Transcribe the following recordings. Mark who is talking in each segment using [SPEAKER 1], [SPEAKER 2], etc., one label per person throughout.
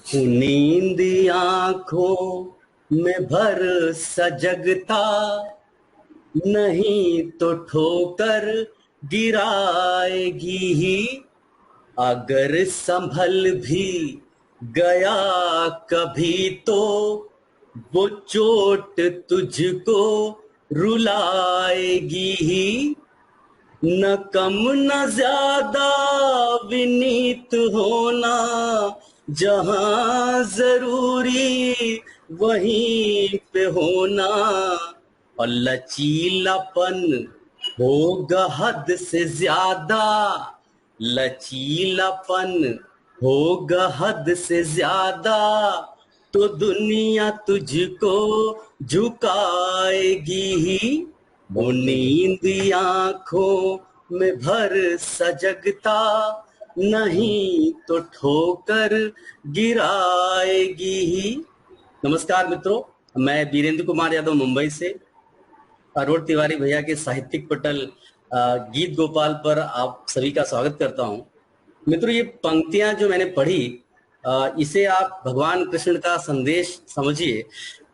[SPEAKER 1] नींद आंखों में भर सजगता, नहीं तो ठोकर गिराएगी ही। अगर संभल भी गया कभी तो वो चोट तुझको रुलाएगी ही। न कम न ज्यादा विनीत होना, जहां जरूरी वहीं पे होना। और लचीलापन होगा हद से ज्यादा, लचीलापन होगा हद से ज्यादा, तो दुनिया तुझको झुकाएगी ही। वो नींद आंखों में भर सजगता, नहीं तो ठोकर गिराएगी ही। नमस्कार मित्रों, मैं वीरेंद्र कुमार यादव मुंबई से अरुण तिवारी भैया के साहित्यिक पटल गीत गोपाल पर आप सभी का स्वागत करता हूं। मित्रों, ये पंक्तियां जो मैंने पढ़ी, इसे आप भगवान कृष्ण का संदेश समझिए।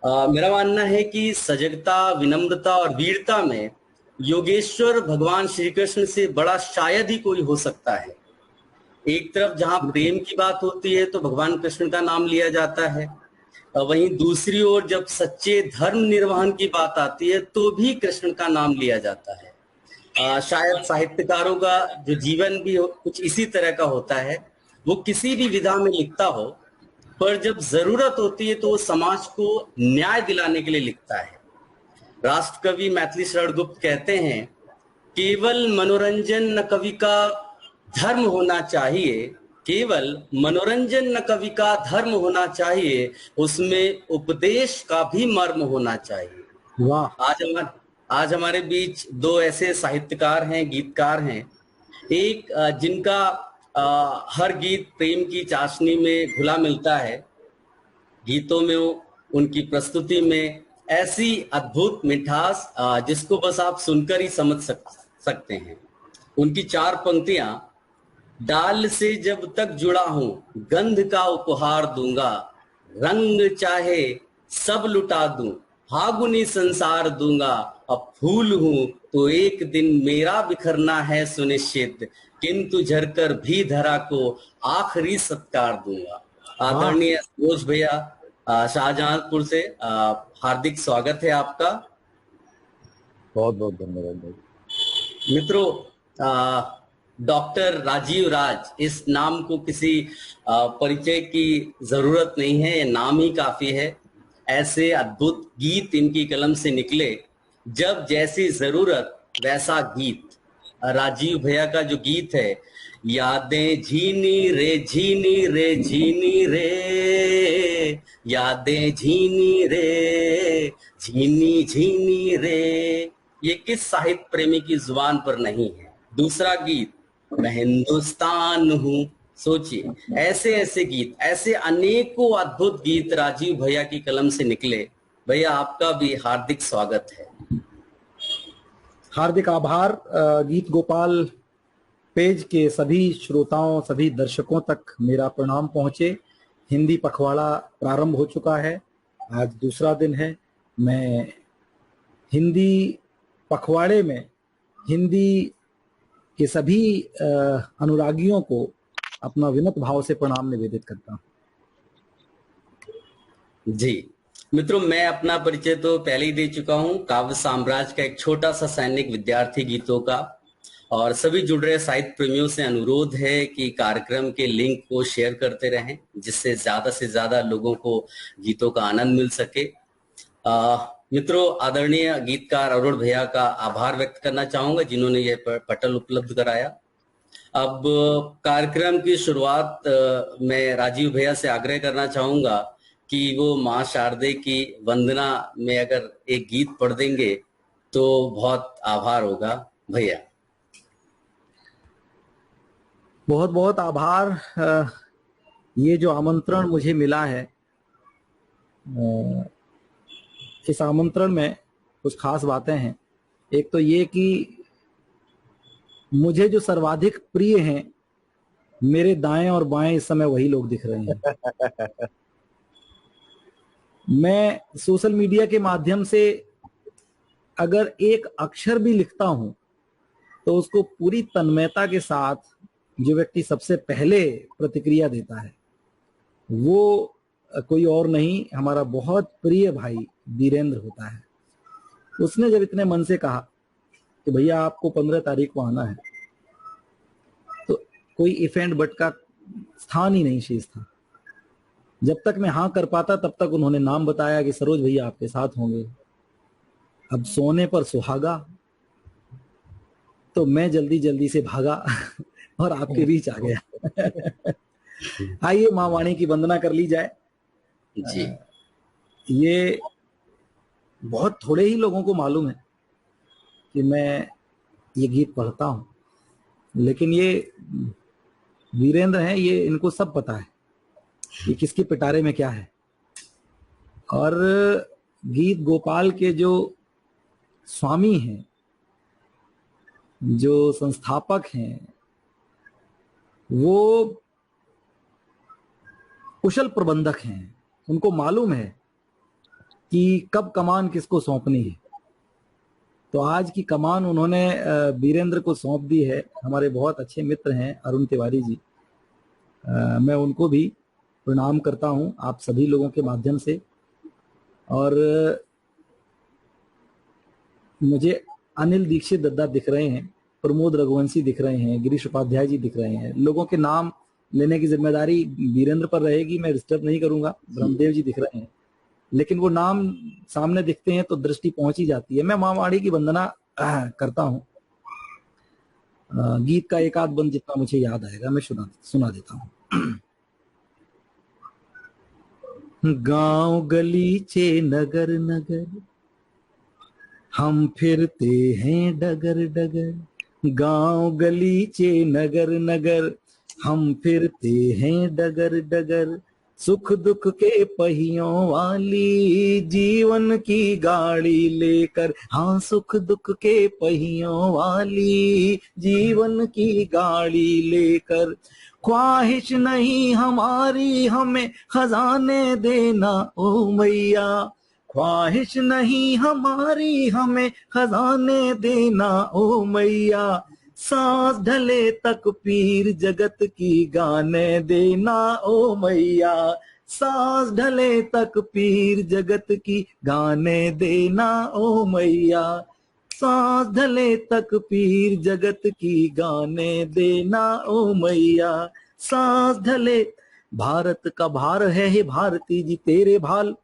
[SPEAKER 1] मेरा मानना है कि सजगता, विनम्रता और वीरता में योगेश्वर भगवान श्री कृष्ण से बड़ा शायद ही कोई हो सकता है। एक तरफ जहां प्रेम की बात होती है तो भगवान कृष्ण का नाम लिया जाता है, वहीं दूसरी ओर जब सच्चे धर्म निर्वहन की बात आती है तो भी कृष्ण का नाम लिया जाता है। शायद साहित्यकारों का जो जीवन भी कुछ इसी तरह का होता है। वो किसी भी विधा में लिखता हो, पर जब जरूरत होती है तो वो समाज को न्याय दिलाने के लिए लिखता है। राष्ट्रकवि मैथिली शरण गुप्त कहते हैं, केवल मनोरंजन न कवि का धर्म होना चाहिए, केवल मनोरंजन न कवि का धर्म होना चाहिए, उसमें उपदेश का भी मर्म होना चाहिए।
[SPEAKER 2] वाह।
[SPEAKER 1] आज हमारे बीच दो ऐसे साहित्यकार हैं, गीतकार हैं। एक जिनका हर गीत प्रेम की चाशनी में घुला मिलता है। गीतों में उनकी प्रस्तुति में ऐसी अद्भुत मिठास जिसको बस आप सुनकर ही समझ सकते हैं। उनकी चार पंक्तियां, डाल से जब तक जुड़ा हूं गंध का उपहार दूंगा, रंग चाहे सब लुटा दूं फागुनी संसार दूंगा। अब फूल हूं तो एक दिन मेरा बिखरना है सुनिश्चित, किंतु झरकर भी धरा को आखिरी सत्कार दूंगा। आदरणीय सरोज भैया शाहजहांपुर से हार्दिक स्वागत है आपका।
[SPEAKER 2] बहुत बहुत धन्यवाद भाई।
[SPEAKER 1] मित्रों, डॉक्टर राजीव राज, इस नाम को किसी परिचय की जरूरत नहीं है, ये नाम ही काफी है। ऐसे अद्भुत गीत इनकी कलम से निकले, जब जैसी जरूरत वैसा गीत। राजीव भैया का जो गीत है, यादें झीनी रे झीनी रे झीनी रे, यादें झीनी रे झीनी झीनी रे, ये किस साहित्य प्रेमी की जुबान पर नहीं है। दूसरा गीत, मैं हिंदुस्तान हूं। सोचिए, ऐसे ऐसे गीत, ऐसे अनेकों अद्भुत गीत राजीव भैया की कलम से निकले। भैया, आपका भी हार्दिक स्वागत है।
[SPEAKER 2] हार्दिक आभार। गीत गोपाल पेज के सभी श्रोताओं, सभी दर्शकों तक मेरा प्रणाम पहुंचे। हिंदी पखवाड़ा प्रारंभ हो चुका है, आज दूसरा दिन है। मैं हिंदी पखवाड़े में हिंदी के सभी अनुरागियों को अपना विनम्र भाव से प्रणाम निवेदित करता हूं।
[SPEAKER 1] जी मित्रों, मैं अपना परिचय तो पहले ही दे चुका हूं। काव्य साम्राज्य का एक छोटा सा सैनिक विद्यार्थी गीतों का, और सभी जुड़ रहे साहित्य प्रेमियों से अनुरोध है कि कार्यक्रम के लिंक को शेयर करते रहें, जिससे ज्यादा लोगों को गीतों का आनंद मिल सके। मित्रों, आदरणीय गीतकार अरुण भैया का आभार व्यक्त करना चाहूंगा, जिन्होंने यह पटल उपलब्ध कराया। अब कार्यक्रम की शुरुआत मैं राजीव भैया से आग्रह करना चाहूंगा कि वो मां शारदे की वंदना में अगर एक गीत पढ़ देंगे तो बहुत आभार होगा भैया।
[SPEAKER 2] बहुत बहुत आभार। ये जो आमंत्रण मुझे मिला है, इस आमंत्रण में कुछ खास बातें हैं। एक तो ये कि मुझे जो सर्वाधिक प्रिय हैं मेरे दाएं और बाएं इस समय वही लोग दिख रहे हैं। मैं सोशल मीडिया के माध्यम से अगर एक अक्षर भी लिखता हूं तो उसको पूरी तन्मयता के साथ जो व्यक्ति सबसे पहले प्रतिक्रिया देता है वो कोई और नहीं, हमारा बहुत प्रिय भाई वीरेंद्र होता है। उसने जब इतने मन से कहा कि भैया आपको 15 तारीख को आना है, तो कोई इफ एंड बट का स्थान ही नहीं शेष था। जब तक मैं हाँ कर पाता तब तक उन्होंने नाम बताया कि सरोज भैया आपके साथ होंगे। अब सोने पर सुहागा, तो मैं जल्दी जल्दी से भागा और आपके बीच आ गया। आइए माँ वाणी की वंदना कर ली जाए
[SPEAKER 1] जी।
[SPEAKER 2] ये बहुत थोड़े ही लोगों को मालूम है कि मैं ये गीत पढ़ता हूं, लेकिन ये वीरेंद्र हैं, ये इनको सब पता है कि किसके पिटारे में क्या है। और गीत गोपाल के जो स्वामी हैं, जो संस्थापक हैं, वो कुशल प्रबंधक हैं। उनको मालूम है कि कब कमान किसको सौंपनी है। तो आज की कमान उन्होंने वीरेंद्र को सौंप दी है। हमारे बहुत अच्छे मित्र हैं अरुण तिवारी जी, मैं उनको भी प्रणाम करता हूं आप सभी लोगों के माध्यम से। और मुझे अनिल दीक्षित दद्दा दिख रहे हैं, प्रमोद रघुवंशी दिख रहे हैं, गिरीश उपाध्याय जी दिख रहे हैं। लोगों के नाम लेने की जिम्मेदारी वीरेंद्र पर रहेगी, मैं डिस्टर्ब नहीं करूंगा। ब्रह्मदेव जी दिख रहे हैं, लेकिन वो नाम सामने दिखते हैं तो दृष्टि पहुंच ही जाती है। मैं माँ वाणी की वंदना करता हूं। गीत का एक आध बंद जितना मुझे याद आएगा मैं सुना देता हूं। गांव गलीचे नगर नगर हम फिरते हैं डगर डगर। गांव गलीचे नगर नगर हम फिरते हैं डगर डगर। सुख दुख के पहियों वाली जीवन की गाड़ी लेकर। हाँ, सुख दुख के पहियों वाली जीवन की गाड़ी लेकर। ख्वाहिश नहीं हमारी हमें खजाने देना ओ मैया। ख्वाहिश नहीं हमारी हमें खजाने देना ओ मैया। सांस ढले तक पीर जगत की गाने देना ओ मैया। सांस ढले तक पीर जगत की गाने देना ओ मैया। सांस ढले तक पीर जगत की गाने देना ओ मैया। सांस ढले। भारत का भार है हे भारती जी तेरे भाल।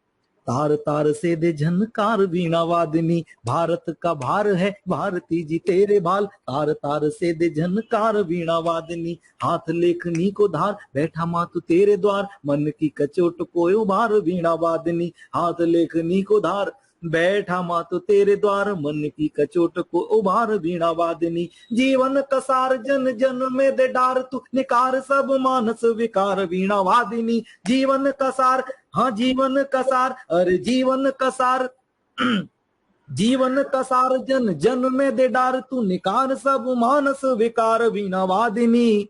[SPEAKER 2] तार तार से दे झनकार वीणा वादिनी। भारत का भार है भारती जी तेरे भाल। तार तार से दे झनकार वीणा वादिनी। हाथ लेखनी को धार बैठा मातु तेरे द्वार। मन की कचोट को उभार वीणा वादिनी। हाथ लेखनी को धार बैठा मातु तेरे द्वार। मन की कचोट को उभार वीणा वादिनी। जीवन कसार जन जन में दे डार तू निकार सब मानस विकार वीणा वादिनी। जीवन कसार, हाँ जीवन कसार, अरे जीवन कसार। जीवन कसार जन जन में दे डार तू निकार सब मानस विकार वीणा वादिनी।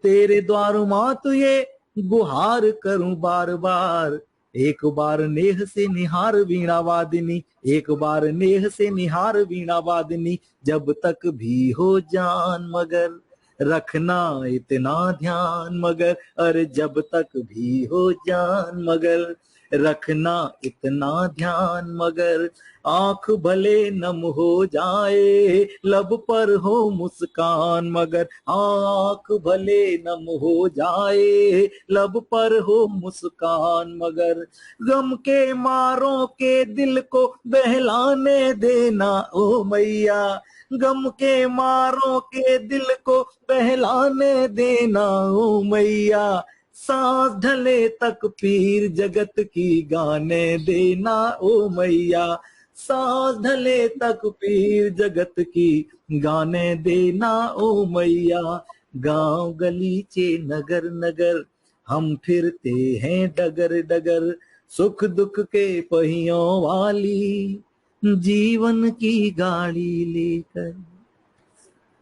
[SPEAKER 2] तेरे द्वार मातु ये गुहार करूं बार बार। एक बार नेह से निहार वीणा वादिनी। एक बार नेह से निहार वीणा वादिनी। जब तक भी हो जान मगर रखना इतना ध्यान मगर। अरे जब तक भी हो जान मगर रखना इतना ध्यान मगर। आंख भले नम हो जाए लब पर हो मुस्कान मगर। आंख भले नम हो जाए लब पर हो मुस्कान मगर। गम के मारों के दिल को बहलाने देना ओ मैया। गम के मारों के दिल को बहलाने देना ओ मैया। सांस ढले तक पीर जगत की गाने देना ओ मैया। सांस ढले तक पीर जगत की गाने देना ओ मैया। गांव गलीचे नगर नगर हम फिरते हैं डगर डगर। सुख दुख के पहियों वाली जीवन की गाड़ी लेकर।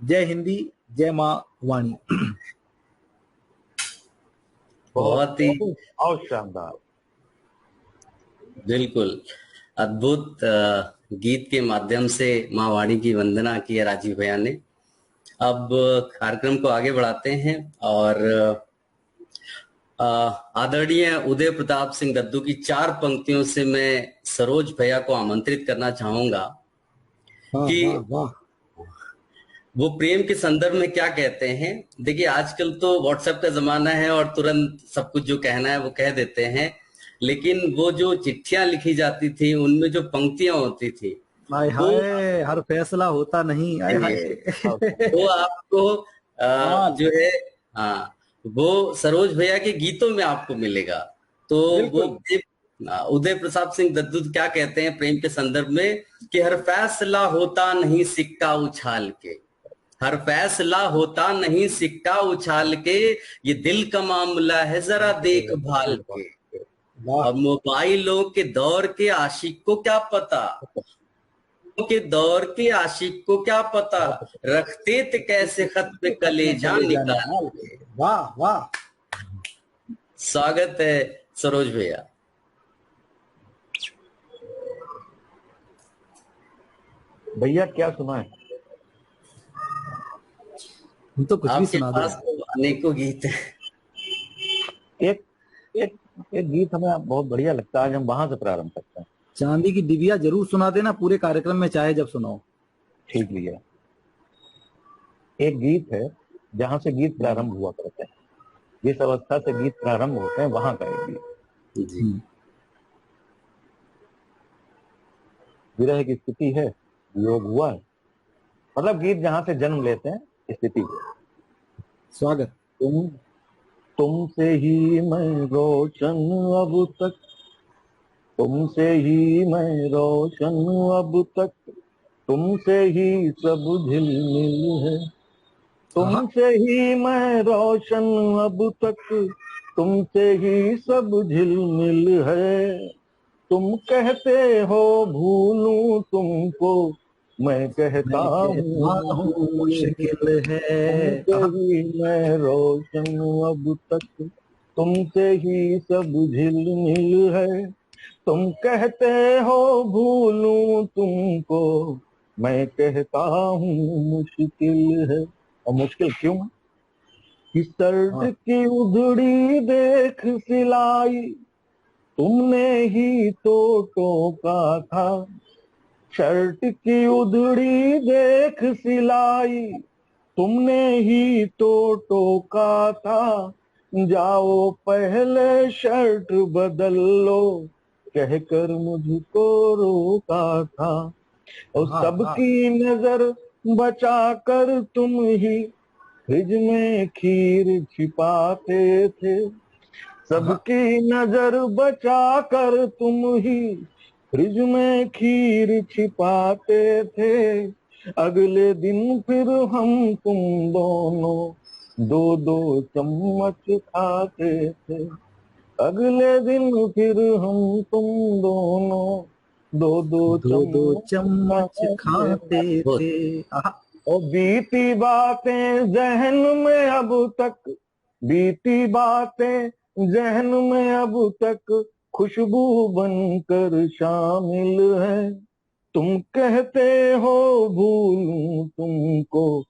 [SPEAKER 2] जय हिंदी, जय माँ वाणी।
[SPEAKER 1] बहुत ही
[SPEAKER 3] बहुत शानदार,
[SPEAKER 1] बिल्कुल अद्भुत गीत के माध्यम से माँ वाणी की वंदना की है राजीव भैया ने। अब कार्यक्रम को आगे बढ़ाते हैं और आदरणीय उदय प्रताप सिंह दद्दू की 4 पंक्तियों से मैं सरोज भैया को आमंत्रित करना चाहूंगा कि
[SPEAKER 2] वाह
[SPEAKER 1] वो प्रेम के संदर्भ में क्या कहते हैं। देखिए आजकल तो व्हाट्सएप का जमाना है और तुरंत सब कुछ जो कहना है वो कह देते हैं, लेकिन वो जो चिट्ठियां लिखी जाती थी उनमें जो पंक्तियां होती थी
[SPEAKER 2] हाय हाय, हर फैसला होता नहीं, हाय हाय।
[SPEAKER 1] वो आपको जो है हाँ वो सरोज भैया के गीतों में आपको मिलेगा। तो वो उदय प्रताप सिंह दद्दू क्या कहते हैं प्रेम के संदर्भ में कि हर फैसला होता नहीं सिक्का उछाल के, हर फैसला होता नहीं सिक्का उछाल के, ये दिल का मामला है जरा देखभाल के। अब मोबाइलों के दौर के आशिक को क्या पता, के दौर के आशिक को क्या पता, रखते थे कैसे खत पे कलेजा निकाल के।
[SPEAKER 2] वाह वाह,
[SPEAKER 1] स्वागत है सरोज भैया।
[SPEAKER 3] भैया क्या सुना है?
[SPEAKER 2] हम तो कुछ भी सुना दो।
[SPEAKER 1] तो अनेकों गीत हैं।
[SPEAKER 3] एक एक एक गीत हमें बहुत बढ़िया लगता है, आज हम वहां से प्रारंभ करते हैं।
[SPEAKER 2] चांदी की डिबिया जरूर सुना देना पूरे कार्यक्रम में, चाहे जब सुनाओ।
[SPEAKER 3] ठीक भैया, एक गीत है जहां से गीत प्रारंभ हुआ करते हैं, जिस अवस्था से गीत प्रारंभ होते हैं वहां का एक गीत
[SPEAKER 1] जी।
[SPEAKER 3] विरह की स्थिति है, योग हुआ है, मतलब गीत जहां से जन्म लेते हैं स्थिति को।
[SPEAKER 2] स्वागत।
[SPEAKER 3] तुमसे ही मैं रोशन अब तक, तुमसे ही मैं रोशन अब तक, तुमसे ही सब झिलमिल है, तुमसे ही मैं रोशन अब तक, तुमसे ही सब झिलमिल है। तुम कहते हो भूलूं तुमको, मैं कहता हूँ
[SPEAKER 2] मुश्किल है।
[SPEAKER 3] तुमसे ही मैं रोशन अब तक, तुमसे ही सब झिलमिल है। तुम कहते हो भूलूं तुमको, मैं कहता हूँ मुश्किल है। और मुश्किल क्यों है? कि शर्ट की उधड़ी देख सिलाई, तुमने ही तो टोका था। शर्ट की उधड़ी देख सिलाई, तुमने ही तो टोका था। जाओ पहले शर्ट बदल लो, कहकर मुझको रोका था। और सबकी नजर बचा कर तुम ही फ्रिज में खीर छिपाते थे। सबकी नजर बचा कर तुम ही फ्रिज में खीर छिपाते थे। अगले दिन फिर हम तुम दोनों दो दो चम्मच खाते थे। अगले दिन फिर हम तुम दोनों दो दो
[SPEAKER 2] चम्मच खाते थे।
[SPEAKER 3] और बीती बातें जहन में अब तक, बीती बातें जहन में अब तक खुशबू बनकर शामिल है। तुम कहते हो भूलूं तुमको,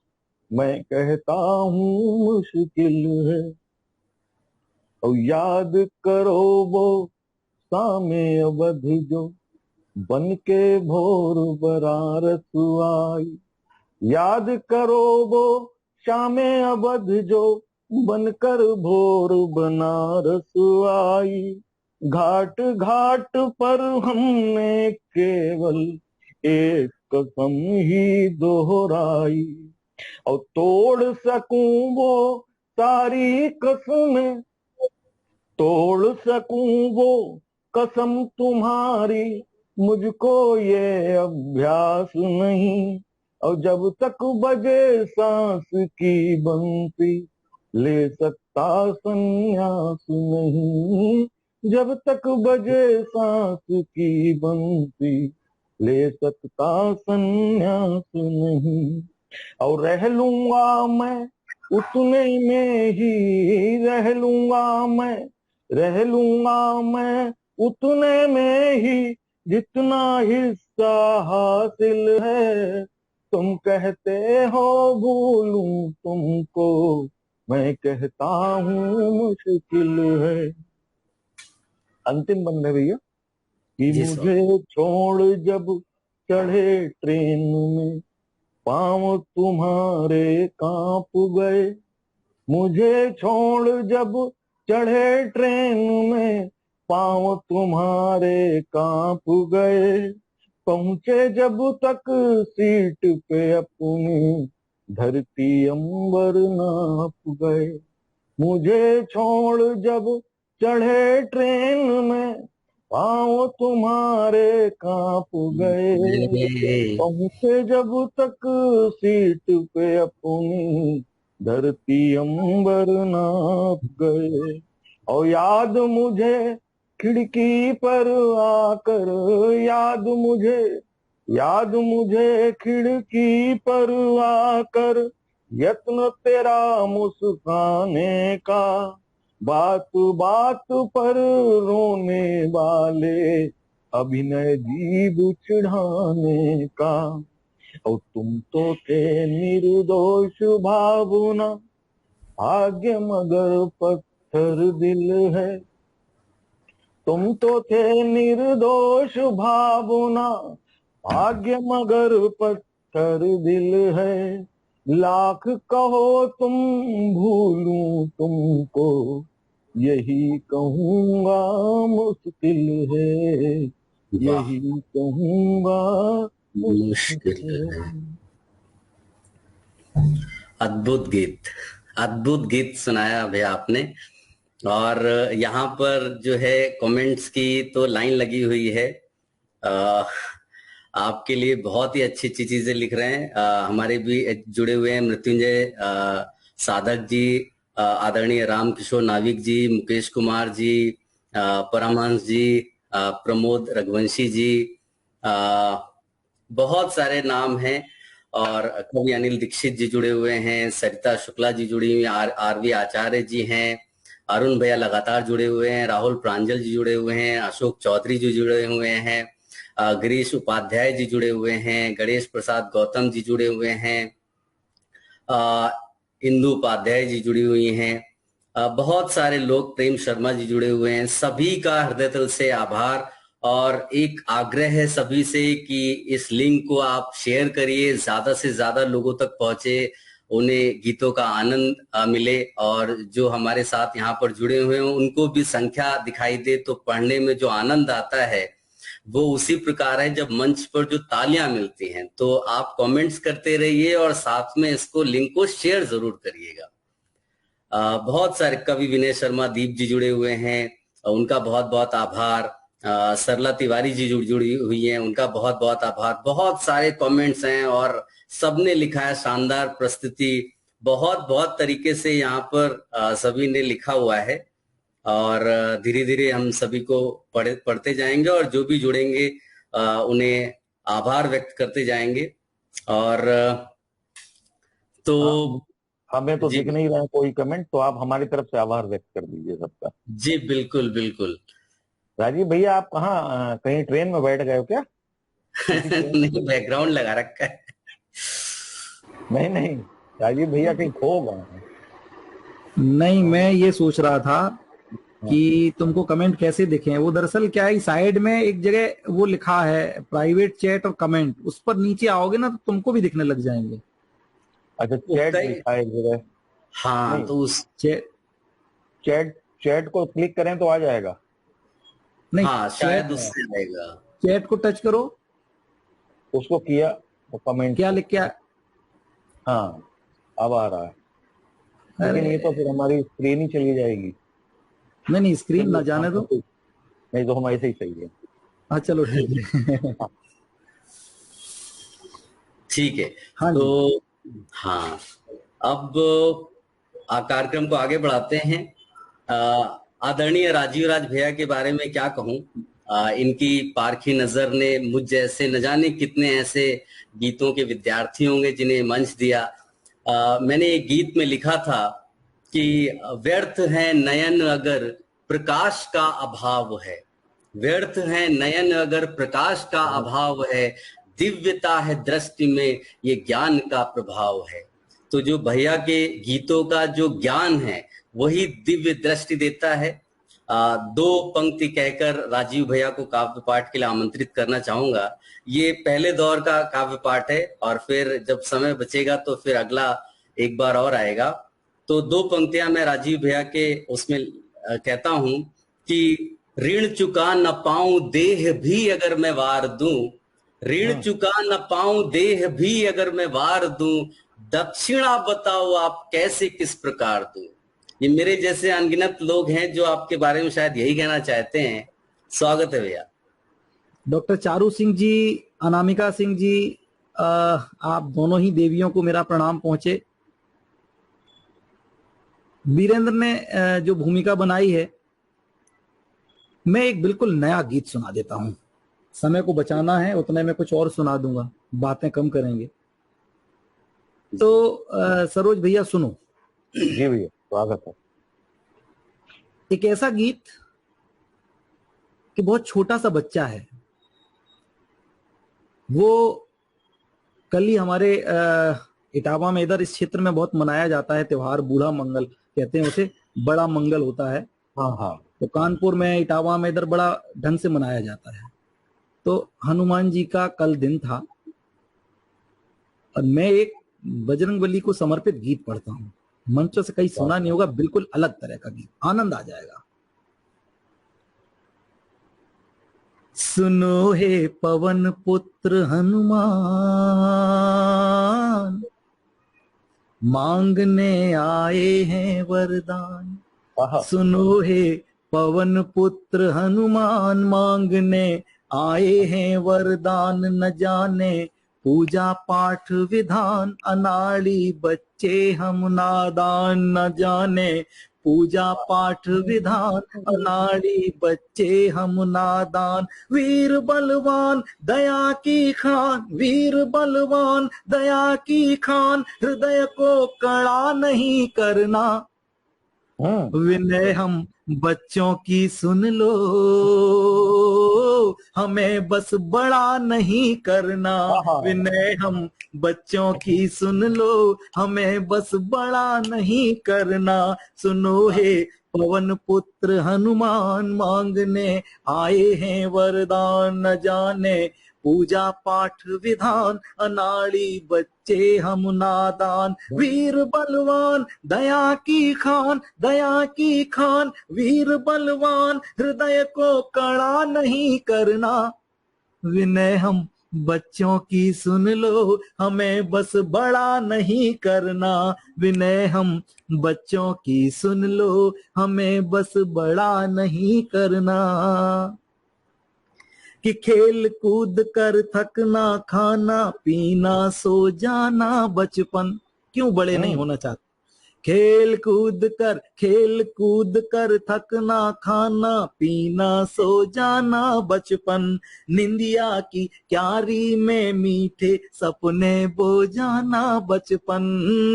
[SPEAKER 3] मैं कहता हूँ मुश्किल है। और याद करो वो सामे अवध जो बन के भोर बनारस आई। याद करो वो शामे अवध जो बनकर भोर बनारस आई। घाट घाट पर हमने केवल एक कसम ही दोहराई। और तोड़ सकूं वो सारी कसमें, तोड़ सकूं वो कसम तुम्हारी, मुझको ये अभ्यास नहीं। और जब तक बजे सांस की बंसी, ले सकता संन्यास नहीं। जब तक बजे सांस की बंसी, ले सकता संन्यास नहीं। और रह लूंगा मैं उतने में ही रह लूंगा मैं उतने में ही जितना हिस्सा हासिल है। तुम कहते हो भूलूं तुमको, मैं कहता हूँ मुश्किल है। अंतिम बंद है भैया कि
[SPEAKER 1] जी सर।
[SPEAKER 3] मुझे छोड़ जब चढ़े ट्रेन में, पाँव तुम्हारे कांप गए। मुझे छोड़ जब चढ़े ट्रेन में, पाँव तुम्हारे कांप गए। पहुंचे जब तक सीट पे अपनी, धरती अंबर नाप गए। मुझे छोड़ जब चढ़े ट्रेन में, पाँव तुम्हारे कांप गए। पहुंचे जब तक सीट पे अपनी, धरती अंबर नाप गए। और याद मुझे खिड़की पर आकर, याद मुझे खिड़की पर आकर, यत्न तेरा मुस्काने का। बात बात पर रोने वाले, अभिनय जीभ चिढ़ाने का। और तुम तो थे निर्दोष भावना, भाग्य मगर पत्थर दिल है। तुम तो थे निर्दोष भावना, भाग्य मगर पत्थर दिल है। लाख कहो तुम भूलूं तुमको, यही कहूंगा मुश्किल है। यही कहूंगा
[SPEAKER 1] मुश्किल है। अद्भुत गीत सुनाया भैया आपने। और यहाँ पर जो है कमेंट्स की तो लाइन लगी हुई है। आपके लिए बहुत ही अच्छी अच्छी चीजें लिख रहे हैं। हमारे भी जुड़े हुए हैं मृत्युंजय साधक जी, आदरणीय राम किशोर नाविक जी, मुकेश कुमार जी, परमहंस जी, प्रमोद रघुवंशी जी, बहुत सारे नाम हैं। और कवि अनिल दीक्षित जी जुड़े हुए हैं, सरिता शुक्ला जी जुड़ी हुई, आरवी आचार्य जी हैं, अरुण भैया लगातार जुड़े हुए हैं, राहुल प्रांजल जी जुड़े हुए हैं, अशोक चौधरी जी जुड़े हुए हैं, गिरीश उपाध्याय जी जुड़े हुए हैं, गणेश प्रसाद गौतम जी जुड़े हुए हैं, इंदु उपाध्याय जी जुड़ी हुई हैं, बहुत सारे लोग, प्रेम शर्मा जी जुड़े हुए हैं। सभी का हृदय तल से आभार। और एक आग्रह है सभी से कि इस लिंक को आप शेयर करिए, ज्यादा से ज्यादा लोगों तक पहुंचे, उन्हें गीतों का आनंद मिले। और जो हमारे साथ यहाँ पर जुड़े हुए हैं उनको भी संख्या दिखाई दे, तो पढ़ने में जो आनंद आता है वो उसी प्रकार है जब मंच पर जो तालियां मिलती हैं। तो आप कमेंट्स करते रहिए और साथ में इसको लिंक को शेयर जरूर करिएगा। बहुत सारे कवि विनय शर्मा दीप जी जुड़े हुए हैं, उनका बहुत बहुत आभार। सरला तिवारी जी जुड़ी हुई हैं, उनका बहुत बहुत आभार। बहुत सारे कमेंट्स हैं और सबने लिखा है शानदार प्रस्तुति, बहुत बहुत तरीके से यहाँ पर सभी ने लिखा हुआ है। और धीरे धीरे हम सभी को पढ़ते जाएंगे और जो भी जुड़ेंगे उन्हें आभार व्यक्त करते जाएंगे। और तो
[SPEAKER 3] हमें तो दिख नहीं रहा है कोई कमेंट, तो आप हमारी तरफ से आभार व्यक्त कर दीजिए सबका।
[SPEAKER 1] जी बिल्कुल बिल्कुल।
[SPEAKER 3] राजीव भैया आप कहाँ, कहीं ट्रेन में बैठ गए हो क्या?
[SPEAKER 1] नहीं, बैकग्राउंड लगा रखा है।
[SPEAKER 3] नहीं राजीव भैया कहीं खो गए?
[SPEAKER 2] नहीं, मैं ये सोच रहा था कि तुमको कमेंट कैसे दिखे। वो दरअसल क्या है, साइड में एक जगह वो लिखा है प्राइवेट चैट और कमेंट, उस पर नीचे आओगे ना तो तुमको भी दिखने लग जाएंगे।
[SPEAKER 3] अच्छा, चैट लिखा है एक जगह।
[SPEAKER 2] हाँ, तो उस
[SPEAKER 3] चैट को क्लिक करें तो आ जाएगा?
[SPEAKER 2] नहीं,
[SPEAKER 1] हाँ, शायद उससे आएगा।
[SPEAKER 2] चैट को टच करो,
[SPEAKER 3] उसको किया तो कमेंट
[SPEAKER 2] क्या लिख क्या?
[SPEAKER 3] हाँ, अब आ रहा है। लेकिन ये तो फिर हमारी स्क्रीन ही चली जाएगी।
[SPEAKER 2] नहीं, स्क्रीन ना जाने दो।
[SPEAKER 3] नहीं तो हम ऐसे ही सही है।
[SPEAKER 2] हाँ चलो ठीक है।
[SPEAKER 1] ठीक है।
[SPEAKER 2] हाँ
[SPEAKER 1] तो हाँ, अब कार्यक्रम को आगे बढ़ाते हैं। आदरणीय राजीव राज भैया के बारे में क्या कहूँ। इनकी पारखी नजर ने मुझ जैसे न जाने कितने ऐसे गीतों के विद्यार्थी होंगे जिन्हें मंच दिया। मैंने एक गीत में लिखा था कि व्यर्थ है नयन अगर प्रकाश का अभाव है, व्यर्थ है नयन अगर प्रकाश का अभाव है, दिव्यता है दृष्टि में ये ज्ञान का प्रभाव है। तो जो भैया के गीतों का जो ज्ञान है वही दिव्य दृष्टि देता है। दो पंक्ति कहकर राजीव भैया को काव्य पाठ के लिए आमंत्रित करना चाहूंगा। ये पहले दौर का काव्य पाठ है और फिर जब समय बचेगा तो फिर अगला एक बार और आएगा। तो दो पंक्तियां मैं राजीव भैया के उसमें कहता हूं कि ऋण चुका न पाऊं देह भी अगर मैं वार दूं, ऋण चुका न पाऊं देह भी अगर मैं वार दूं, दक्षिणा बताओ आप कैसे किस प्रकार दूं। ये मेरे जैसे अनगिनत लोग हैं जो आपके बारे में शायद यही कहना चाहते हैं। स्वागत है भैया।
[SPEAKER 2] डॉक्टर चारू सिंह जी, अनामिका सिंह जी, आप दोनों ही देवियों को मेरा प्रणाम पहुंचे। वीरेंद्र ने जो भूमिका बनाई है, मैं एक बिल्कुल नया गीत सुना देता हूं। समय को बचाना है, उतने में कुछ और सुना दूंगा, बातें कम करेंगे। तो सरोज भैया सुनो।
[SPEAKER 3] जी भैया, स्वागत है।
[SPEAKER 2] एक ऐसा गीत कि बहुत छोटा सा बच्चा है, वो कल ही हमारे इटावा में, इधर इस क्षेत्र में बहुत मनाया जाता है त्योहार, बूढ़ा मंगल कहते हैं उसे, बड़ा मंगल होता है।
[SPEAKER 3] हाँ हाँ।
[SPEAKER 2] तो कानपुर में, इटावा में इधर बड़ा ढंग से मनाया जाता है। तो हनुमान जी का कल दिन था और मैं एक बजरंगबली को समर्पित गीत पढ़ता हूं। मंच से कहीं सुना नहीं होगा, बिल्कुल अलग तरह का गीत, आनंद आ जाएगा। सुनो हे पवन पुत्र हनुमान, मांगने आए हैं वरदान। सुनो हे पवन पुत्र हनुमान, मांगने आए हैं वरदान। न जाने पूजा पाठ विधान, अनाड़ी बच्चे हम नादान। न जाने पूजा पाठ विधान, अनाड़ी बच्चे हम नादान। वीर बलवान दया की खान, वीर बलवान दया की खान, हृदय को कड़ा नहीं करना। विनय हम बच्चों की सुन लो, हमें बस बड़ा नहीं करना। विनय हम बच्चों की सुन लो, हमें बस बड़ा नहीं करना। सुनो हे पवन पुत्र हनुमान, मांगने आए हैं वरदान। न जाने पूजा पाठ विधान, अनाड़ी बच्चे हम नादान। वीर बलवान दया की खान, दया की खान, वीर बलवान हृदय को कड़ा नहीं करना। विनय हम बच्चों की सुन लो, हमें बस बड़ा नहीं करना। विनय हम बच्चों की सुन लो, हमें बस बड़ा नहीं करना। कि खेल कूद कर थकना, खाना पीना सो जाना बचपन। क्यों बड़े नहीं होना चाहते? खेल कूद कर थकना, खाना पीना सो जाना बचपन। निंदिया की क्यारी में मीठे सपने बो जाना बचपन।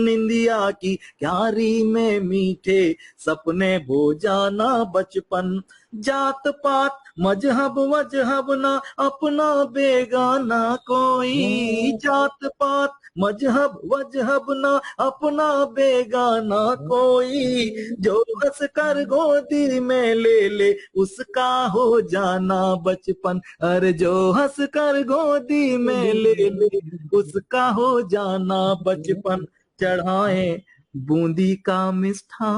[SPEAKER 2] निंदिया की क्यारी में मीठे सपने बो जाना बचपन। जात पात मजहब वजहब ना अपना बेगाना कोई। जात पात मजहब वजहब ना अपना बेगाना कोई। जो हंस कर गोदी में ले ले उसका हो जाना बचपन। अरे जो हंस कर गोदी में ले ले उसका हो जाना बचपन। चढ़ाए बूंदी का मिष्ठान,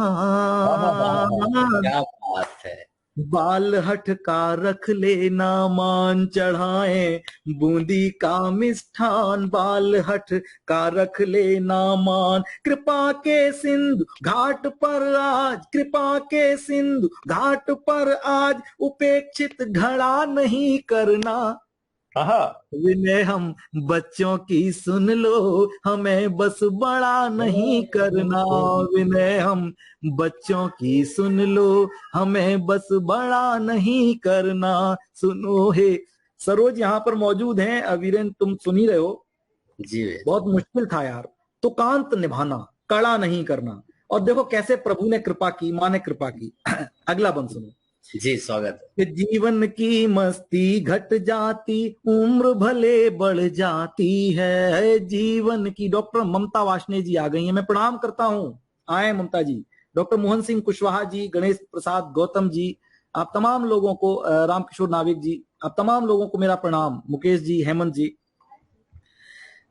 [SPEAKER 1] क्या बात है।
[SPEAKER 2] बाल हठ का रख लेना मान। चढ़ाए बूंदी का मिष्ठान, बाल हठ का रख लेना मान। कृपा के सिंधु घाट पर आज, कृपा के सिंधु घाट पर आज, उपेक्षित घड़ा नहीं करना। विनय हम बच्चों की सुन लो, हमें बस बड़ा नहीं करना। विनय हम बच्चों की सुन लो, हमें बस बड़ा नहीं करना। सुनो हे, सरोज यहाँ पर मौजूद हैं, वीरेन तुम सुन ही रहे हो।
[SPEAKER 1] जी
[SPEAKER 2] बहुत मुश्किल था यार। तुकांत निभाना, कड़ा नहीं करना। और देखो कैसे प्रभु ने कृपा की, माँ ने कृपा की। अगला बंद सुनो
[SPEAKER 1] जी, स्वागत।
[SPEAKER 2] कि जीवन की मस्ती घट जाती, उम्र भले बढ़ जाती है। जीवन की, डॉक्टर ममता वार्ष्णेय जी आ गई हैं, मैं प्रणाम करता हूं। आए ममता जी, डॉक्टर मोहन सिंह कुशवाहा जी, गणेश प्रसाद गौतम जी, आप तमाम लोगों को, रामकिशोर नाविक जी, आप तमाम लोगों को मेरा प्रणाम। मुकेश जी, हेमंत जी।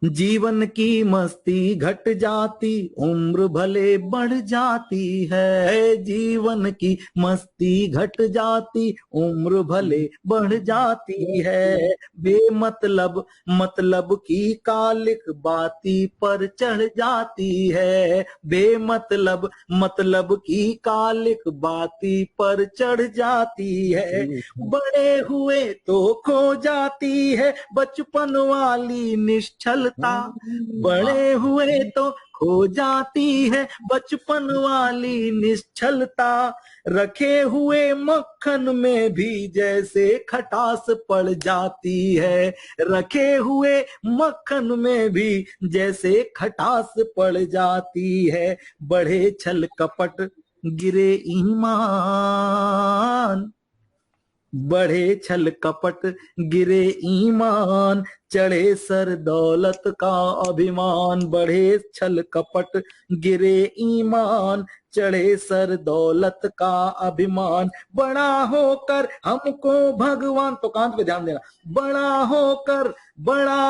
[SPEAKER 2] जीवन की मस्ती घट जाती, उम्र भले बढ़ जाती है। जीवन की मस्ती घट जाती, उम्र भले बढ़ जाती है। बेमतलब मतलब की कालिक बाती पर चढ़ जाती है। बेमतलब मतलब की कालिक बाती पर चढ़ जाती है। बड़े हुए तो खो जाती है बचपन वाली निश्चलता। बड़े हुए तो खो जाती है बचपन वाली निश्चलता। रखे हुए मक्खन में भी जैसे खटास पड़ जाती है। रखे हुए मक्खन में भी जैसे खटास पड़ जाती है। बढ़े छल कपट गिरे ईमान, बढ़े छल कपट गिरे ईमान, चढ़े सर दौलत का अभिमान। बढ़े छल कपट गिरे ईमान, चढ़े सर दौलत का अभिमान। बड़ा होकर हमको भगवान, तो कांत पे ध्यान देना, बड़ा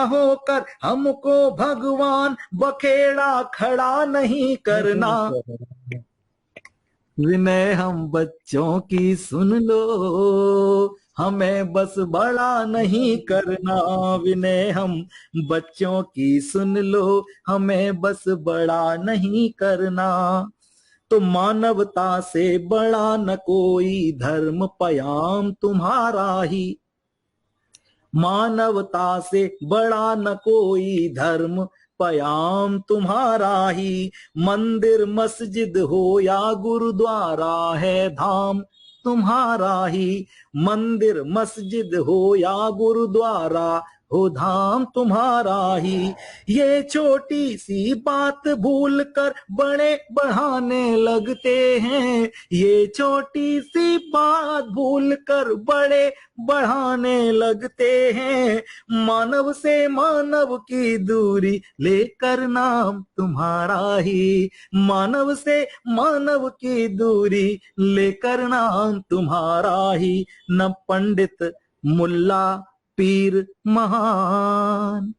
[SPEAKER 2] होकर हमको भगवान बखेड़ा खड़ा नहीं करना। विनय हम बच्चों की सुन लो, हमें बस बड़ा नहीं करना। विनय हम बच्चों की सुन लो, हमें बस बड़ा नहीं करना। तो मानवता से बड़ा न कोई धर्म पयाम तुम्हारा ही। मानवता से बड़ा न कोई धर्म पयाम तुम्हारा ही। मंदिर मस्जिद हो या गुरुद्वारा है धाम तुम्हारा ही। मंदिर मस्जिद हो या गुरुद्वारा हो धाम तुम्हारा ही। ये छोटी सी बात भूल कर बड़े बढ़ाने लगते हैं। ये छोटी सी बात भूल कर बड़े बढ़ाने लगते हैं। मानव से मानव की दूरी लेकर नाम तुम्हारा ही। मानव से मानव की दूरी लेकर नाम तुम्हारा ही। न पंडित मुल्ला पीर महान,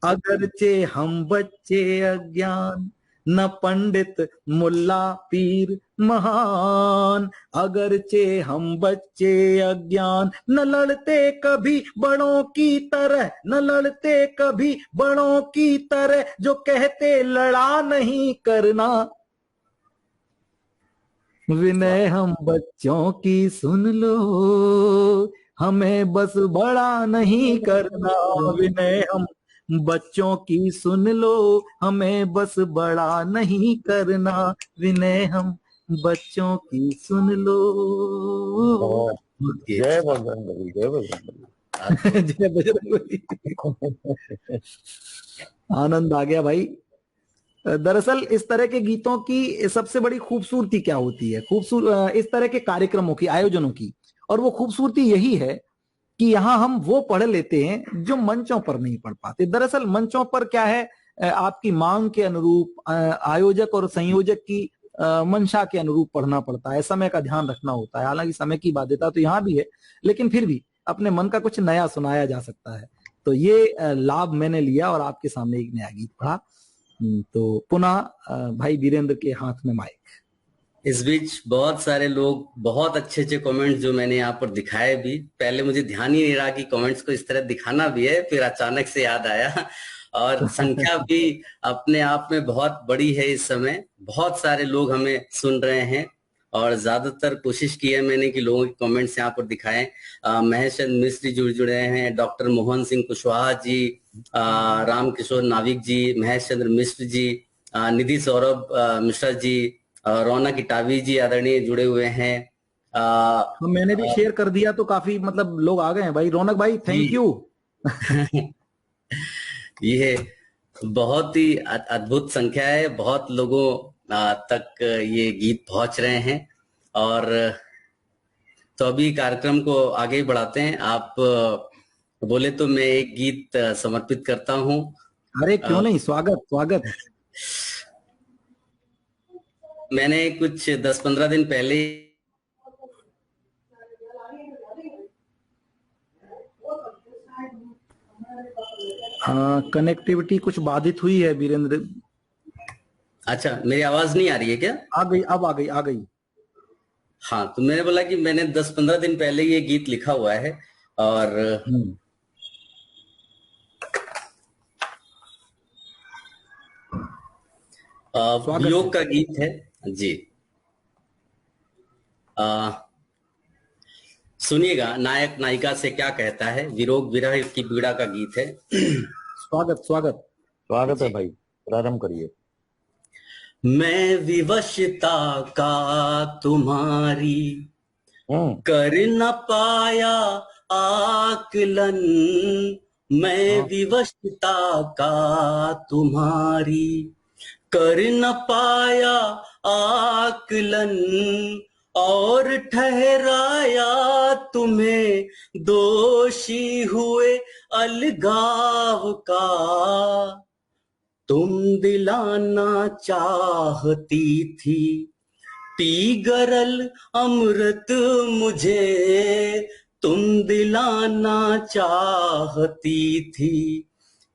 [SPEAKER 2] अगरचे हम बच्चे अज्ञान। न पंडित मुल्ला पीर महान, अगरचे हम बच्चे अज्ञान। न लड़ते कभी बड़ों की तरह, न लड़ते कभी बड़ों की तरह, जो कहते लड़ा नहीं करना। विनय हम बच्चों की सुन लो, हमें बस बड़ा नहीं करना। विनय हम बच्चों की सुन लो, हमें बस बड़ा नहीं करना। विनय हम बच्चों की सुन लो।
[SPEAKER 3] जय बजरंगबली, जय बजरंगबली।
[SPEAKER 2] जय बजरंगबली। आनंद आ गया भाई। दरअसल इस तरह के गीतों की सबसे बड़ी खूबसूरती क्या होती है, इस तरह के कार्यक्रमों की, आयोजनों की, और वो खूबसूरती यही है कि यहाँ हम वो पढ़ लेते हैं जो मंचों पर नहीं पढ़ पाते। दरअसल मंचों पर क्या है, आपकी मांग के अनुरूप, आयोजक और संयोजक की मंशा के अनुरूप पढ़ना पड़ता है, समय का ध्यान रखना होता है। हालांकि समय की बाध्यता तो यहाँ भी है, लेकिन फिर भी अपने मन का कुछ नया सुनाया जा सकता है। तो ये लाभ मैंने लिया और आपके सामने एक नया गीत पढ़ा। तो पुनः भाई वीरेंद्र के हाथ में माइक।
[SPEAKER 1] इस बीच बहुत सारे लोग, बहुत अच्छे अच्छे कमेंट्स जो मैंने यहाँ पर दिखाए भी, पहले मुझे ध्यान ही नहीं रहा कि कमेंट्स को इस तरह दिखाना भी है, फिर अचानक से याद आया। और संख्या भी अपने आप में बहुत बड़ी है इस समय, बहुत सारे लोग हमें सुन रहे हैं और ज्यादातर कोशिश की है मैंने कि लोगों के कमेंट्स यहाँ पर दिखाएं। महेश चंद्र मिश्र जी जुड़े हैं, डॉक्टर मोहन सिंह कुशवाहा जी, रामकिशोर नाविक जी, महेश चंद्र मिश्र जी, निधि सौरभ मिश्रा जी, रौनक इटावी जी आदरणीय जुड़े हुए हैं।
[SPEAKER 2] मैंने भी शेयर कर दिया तो काफी लोग आ गए हैं भाई। रौनक भाई थैंक यू।
[SPEAKER 1] ये बहुत ही अद्भुत संख्या है, बहुत लोगों तक ये गीत पहुंच रहे हैं। और तो अभी कार्यक्रम को आगे बढ़ाते हैं। आप बोले तो मैं एक गीत समर्पित करता हूं।
[SPEAKER 2] अरे क्यों नहीं, स्वागत स्वागत।
[SPEAKER 1] मैंने कुछ 10-15 दिन पहले
[SPEAKER 2] कनेक्टिविटी कुछ बाधित हुई है वीरेंद्र।
[SPEAKER 1] अच्छा, मेरी आवाज नहीं आ रही है क्या?
[SPEAKER 2] आ गई, अब आ गई।
[SPEAKER 1] हाँ, तो मैंने बोला कि मैंने 10-15 दिन पहले ये गीत लिखा हुआ है और वियोग का गीत है जी। सुनिएगा नायक नायिका से क्या कहता है। वियोग विरह की पीड़ा का गीत है।
[SPEAKER 2] स्वागत स्वागत।
[SPEAKER 3] स्वागत है भाई, प्रारंभ करिए।
[SPEAKER 1] मैं विवशता का तुम्हारी कर न पाया आकलन, मैं विवशता का तुम्हारी कर न पाया आकलन, और ठहराया तुम्हें दोषी हुए अलगाव का। तुम दिलाना चाहती थी पी गरल अमृत मुझे, तुम दिलाना चाहती थी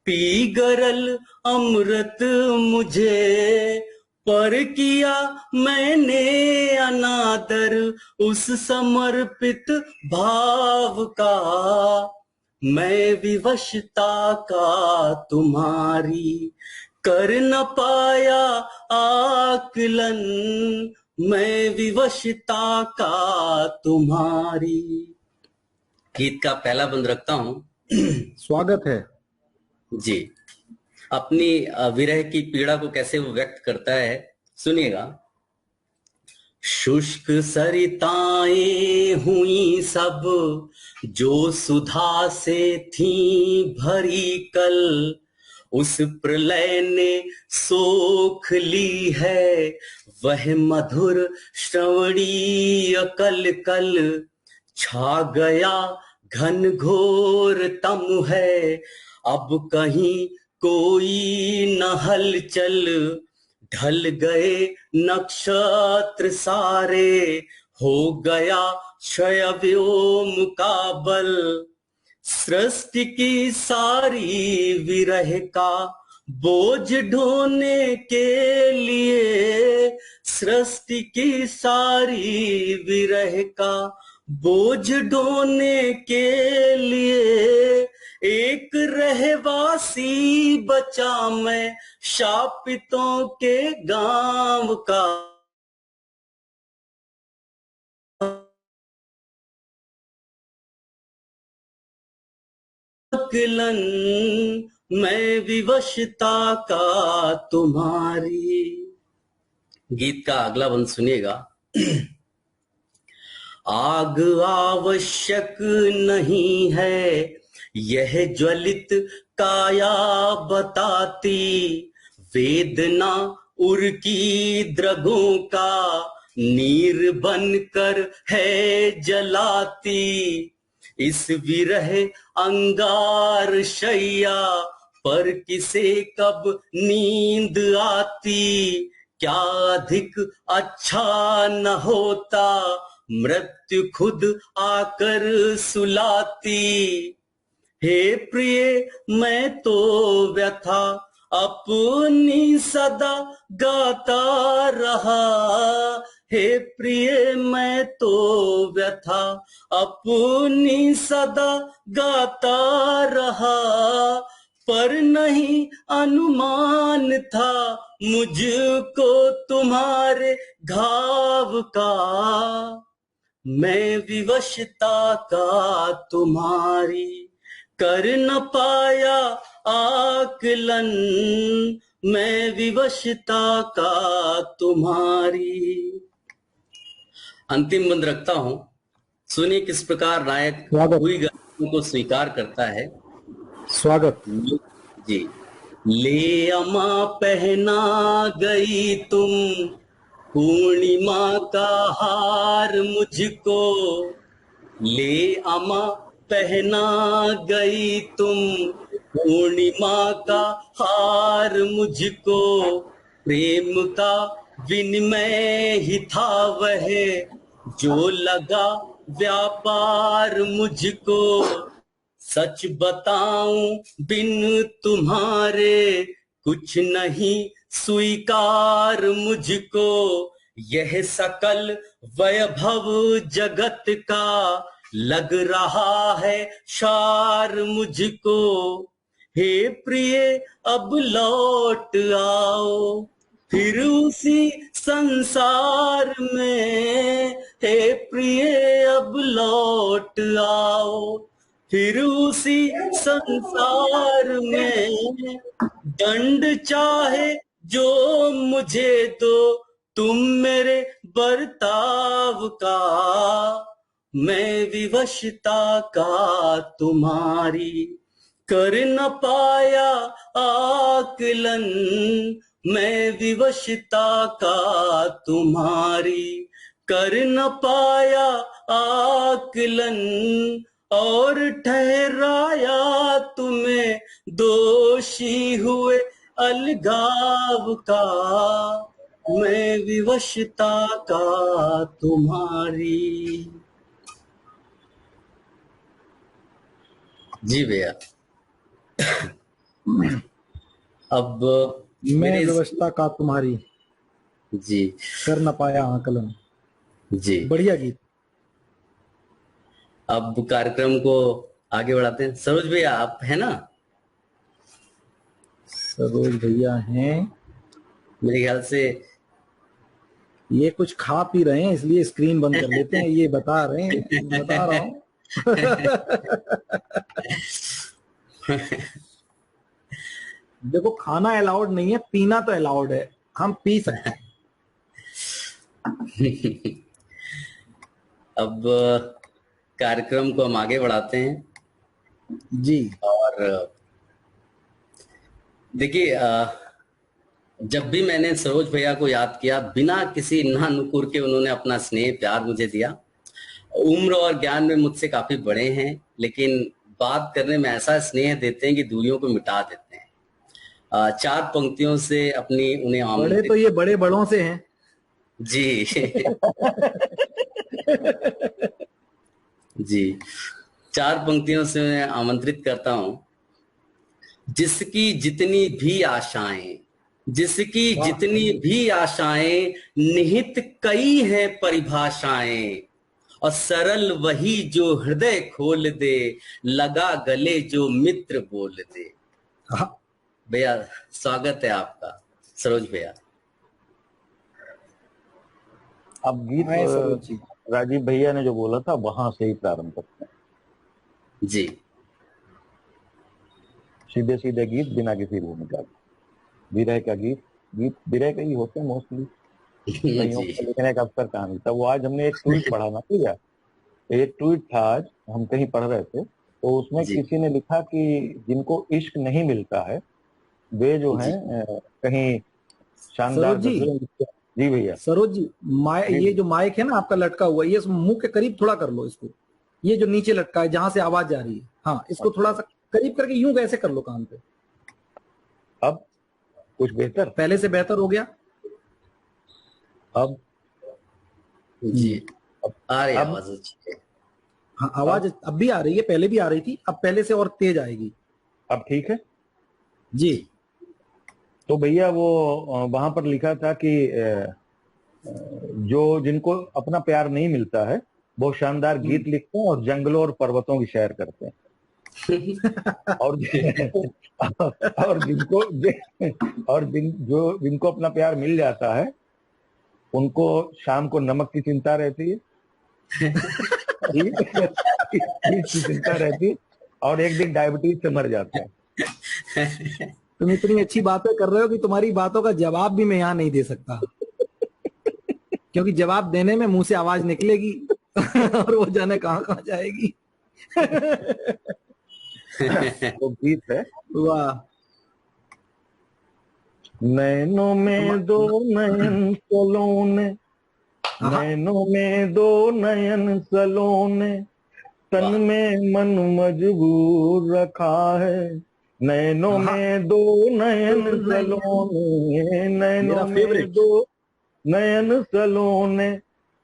[SPEAKER 1] पी गरल अमृत मुझे, पर किया मैंने अनादर उस समर्पित भाव का। मैं विवशता का तुम्हारी कर न पाया आकलन, मैं विवशता का तुम्हारी। गीत का पहला बंद रखता हूं।
[SPEAKER 2] स्वागत है
[SPEAKER 1] जी। अपनी विरह की पीड़ा को कैसे वो व्यक्त करता है, सुनिएगा। शुष्क सरिताएं हुई सब जो सुधा से थी भरी कल, उस प्रलय ने सोख ली है वह मधुर श्रवणीय कल कल। छा गया घन घोर तम है अब कहीं कोई न हलचल, ढल गए नक्षत्र सारे हो गया क्षय व्योम का बल। सृष्टि की सारी विरह का बोझ ढोने के लिए, सृष्टि की सारी विरह का बोझ ढोने के लिए, एक रहवासी बचा मैं शापितों के गांव का। मैं विवशता का तुम्हारी। गीत का अगला बंद सुनिएगा। आग आवश्यक नहीं है यह ज्वलित काया बताती, वेदना उर की द्रगों का नीर बनकर है जलाती। इस विरह अंगार शैया पर किसे कब नींद आती, क्या अधिक अच्छा न होता मृत्यु खुद आकर सुलाती। हे प्रिय मैं तो व्यथा अपनी सदा गाता रहा, हे प्रिय मैं तो व्यथा अपनी सदा गाता रहा, पर नहीं अनुमान था मुझको तुम्हारे घाव का। मैं विवशता का तुम्हारी कर न पाया आकलन, मैं विवशता का तुम्हारी। अंतिम बंद रखता हूं। सुनिए किस प्रकार नायक हुई गलतियों को स्वीकार करता है।
[SPEAKER 2] स्वागत
[SPEAKER 1] जी। ले अमा पहना गई तुम पूर्णिमा का हार मुझको, ले अमा पहना गई तुम पूर्णिमा का हार मुझको, प्रेम का विनिमय ही था वह जो लगा व्यापार मुझको, सच बताऊं बिन तुम्हारे कुछ नहीं स्वीकार मुझको, यह सकल वैभव जगत का लग रहा है शार मुझको, हे प्रिय अब लौट आओ फिर उसी संसार में, हे प्रिय अब लौट आओ फिर उसी संसार में, दंड चाहे जो मुझे दो तुम मेरे बर्ताव का, मैं विवशता का तुम्हारी कर न पाया आकलन, मैं विवशता का तुम्हारी कर न पाया आकलन, और ठहराया तुम्हें दोषी हुए अलगाव का, मैं विवशता का तुम्हारी। जी भैया। अब
[SPEAKER 2] मैं विवशता का तुम्हारी
[SPEAKER 1] जी
[SPEAKER 2] कर न पाया आकलन।
[SPEAKER 1] जी
[SPEAKER 2] बढ़िया गीत।
[SPEAKER 1] अब कार्यक्रम को आगे बढ़ाते हैं। सरोज भैया आप है ना?
[SPEAKER 2] सरोज भैया हैं,
[SPEAKER 1] मेरे ख्याल से
[SPEAKER 2] ये कुछ खा पी रहे हैं इसलिए स्क्रीन बंद कर लेते हैं, ये बता रहे हैं, बता रहा हूं। देखो खाना अलाउड नहीं है, पीना तो अलाउड है, हम पी सकते हैं।
[SPEAKER 1] अब कार्यक्रम को हम आगे बढ़ाते हैं
[SPEAKER 2] जी।
[SPEAKER 1] और देखिए जब भी मैंने सरोज भैया को याद किया, बिना किसी ना नुकुर के उन्होंने अपना स्नेह प्यार मुझे दिया। उम्र और ज्ञान में मुझसे काफी बड़े हैं, लेकिन बात करने में ऐसा स्नेह देते हैं कि दूरियों को मिटा देते हैं। 4 पंक्तियों से अपनी उन्हें
[SPEAKER 2] बड़े तो ये बड़े बड़ों से हैं
[SPEAKER 1] जी। जी 4 पंक्तियों से मैं आमंत्रित करता हूं। जिसकी जितनी भी आशाएं, जिसकी जितनी भी आशाएं, निहित कई हैं परिभाषाएं, और सरल वही जो हृदय खोल दे, लगा गले जो मित्र बोल दे। भैया स्वागत है आपका सरोज भैया।
[SPEAKER 3] अब गीत राजीव भैया ने जो बोला था वहां से ही प्रारंभ करते हैं
[SPEAKER 1] जी।
[SPEAKER 3] सीधे सीधे गीत बिना किसी भूमिका के। विरह का गीत, गीत विरह के ही होते हैं मोस्टली, लिखने का अवसर कहाँ मिलता। वो आज हमने एक ट्वीट पढ़ा ना भैया, एक ट्वीट था आज हम कहीं पढ़ रहे थे, तो उसमें किसी ने लिखा कि जिनको इश्क नहीं मिलता है वे जो है कहीं शानदार। जी भैया।
[SPEAKER 2] सरोज जी, ये जो माइक है ना आपका लटका हुआ, ये मुंह के करीब थोड़ा कर लो इसको, ये जो नीचे लटका है जहां से आवाज जा रही है, हाँ इसको थोड़ा सा करीब करके यूं कैसे कर लो कान पे।
[SPEAKER 3] अब कुछ बेहतर,
[SPEAKER 2] पहले से बेहतर हो गया।
[SPEAKER 3] अब
[SPEAKER 1] जी अब आ रही आवाज अच्छी है।
[SPEAKER 2] हाँ आवाज अब भी आ रही है, पहले भी आ रही थी, अब पहले से और तेज आएगी।
[SPEAKER 3] अब ठीक है
[SPEAKER 2] जी।
[SPEAKER 3] तो भैया वो वहां पर लिखा था कि जो जिनको अपना प्यार नहीं मिलता है वो शानदार गीत लिखते हैं और जंगलों और पर्वतों की सैर करते हैं। और जिनको अपना प्यार मिल जाता है उनको शाम को नमक की चिंता रहती है, की चिंता रहती है, और एक दिन डायबिटीज से मर जाते हैं।
[SPEAKER 2] तुम इतनी अच्छी बातें कर रहे हो कि तुम्हारी बातों का जवाब भी मैं यहाँ नहीं दे सकता, क्योंकि जवाब देने में मुंह से आवाज निकलेगी और वो जाने कहाँ जाएगी।
[SPEAKER 3] वो गीत है।
[SPEAKER 2] वाह।
[SPEAKER 3] नैनों में दो नयन सलोने, नैनों में दो नयन सलोने, तन
[SPEAKER 1] वाह
[SPEAKER 3] में मन मजबूर रखा है। नैनों में दो नयन सलोने,
[SPEAKER 2] मेरा
[SPEAKER 3] नैनों में
[SPEAKER 2] फेवरेट।
[SPEAKER 3] दो नयन सलोने,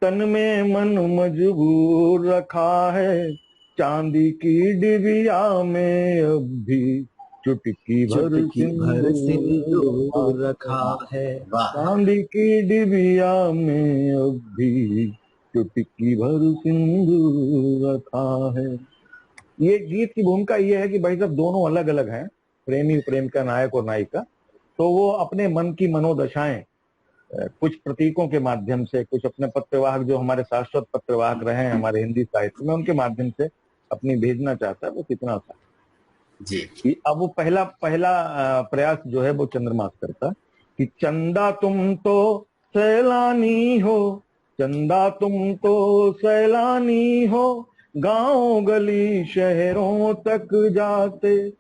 [SPEAKER 3] तन में मन मजबूर रखा है। चांदी की डिबिया में अब भी चुटकी भर
[SPEAKER 2] चुटकी भर
[SPEAKER 3] सिंदूर रखा
[SPEAKER 2] सिंदूर
[SPEAKER 3] है।
[SPEAKER 2] रखा है।
[SPEAKER 1] वाह।
[SPEAKER 3] चांदी की डिबिया में अब भी चुटकी भर सिंदूर रखा है। ये गीत की भूमिका ये है कि भाई साहब दोनों अलग अलग हैं, प्रेमी प्रेम का, नायक और नायिका। तो वो अपने मन की मनोदशाएं कुछ प्रतीकों के माध्यम से, कुछ अपने पत्रवाहक जो हमारे शाश्वत पत्रवाहक रहे हैं हमारे हिंदी साहित्य में, उनके माध्यम से अपनी भेजना चाहता है। वो कितना था
[SPEAKER 1] जी
[SPEAKER 3] कि अब वो पहला पहला प्रयास जो है वो चंद्रमास करता कि चंदा तुम तो सैलानी हो, चंदा तुम तो सैलानी हो, गांव गली शहरों तक जाते।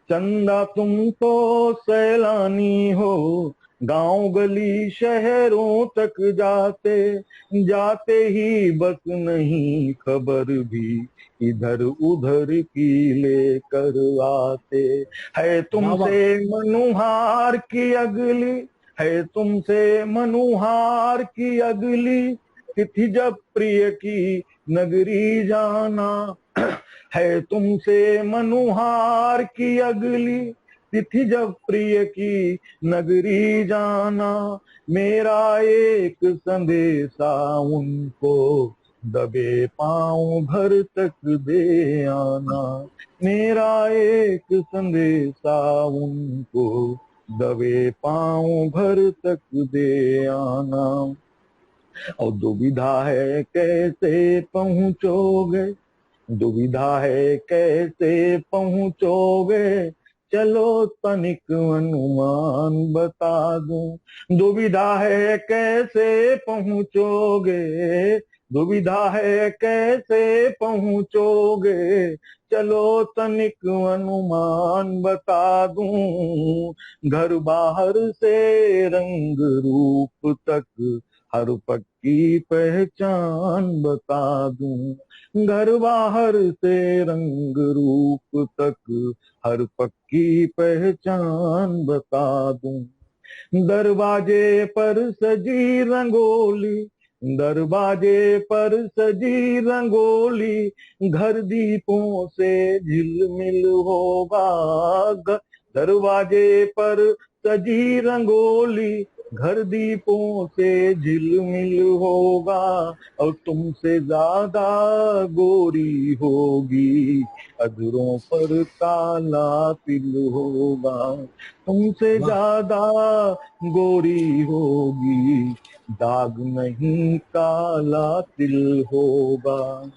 [SPEAKER 3] चंदा तुम तो सैलानी हो, गांव गली शहरों तक जाते, जाते ही बस नहीं खबर भी इधर उधर की लेकर आते। है
[SPEAKER 2] वाह वाह।
[SPEAKER 3] तुमसे मनुहार की अगली, है तुमसे मनुहार की अगली तिथि जब प्रिय की नगरी जाना। है तुमसे मनुहार की अगली तिथि जब प्रिय की नगरी जाना। मेरा एक संदेशा उनको दबे पांव घर तक दे आना। मेरा एक संदेशा उनको दबे पांव घर तक दे आना। और दुविधा है कैसे पहुंचोगे, दुविधा है कैसे पहुंचोगे, चलो तनिक अनुमान बता दूं। दुविधा है कैसे पहुंचोगे, दुविधा है कैसे पहुंचोगे, चलो तनिक अनुमान बता दूं। घर बाहर से रंग रूप तक हर पक्की पहचान बता दूं। घर बाहर से रंग रूप तक हर पक्की पहचान बता दूं। दरवाजे पर सजी रंगोली, दरवाजे पर सजी रंगोली, घर दीपों से झिलमिल होगा। दरवाजे पर सजी रंगोली, घर दीपों से झिलमिल होगा। और तुमसे ज्यादा गोरी होगी, अधरों पर काला तिल होगा। तुमसे
[SPEAKER 2] वाह
[SPEAKER 3] ज्यादा गोरी होगी, दाग नहीं काला तिल होगा।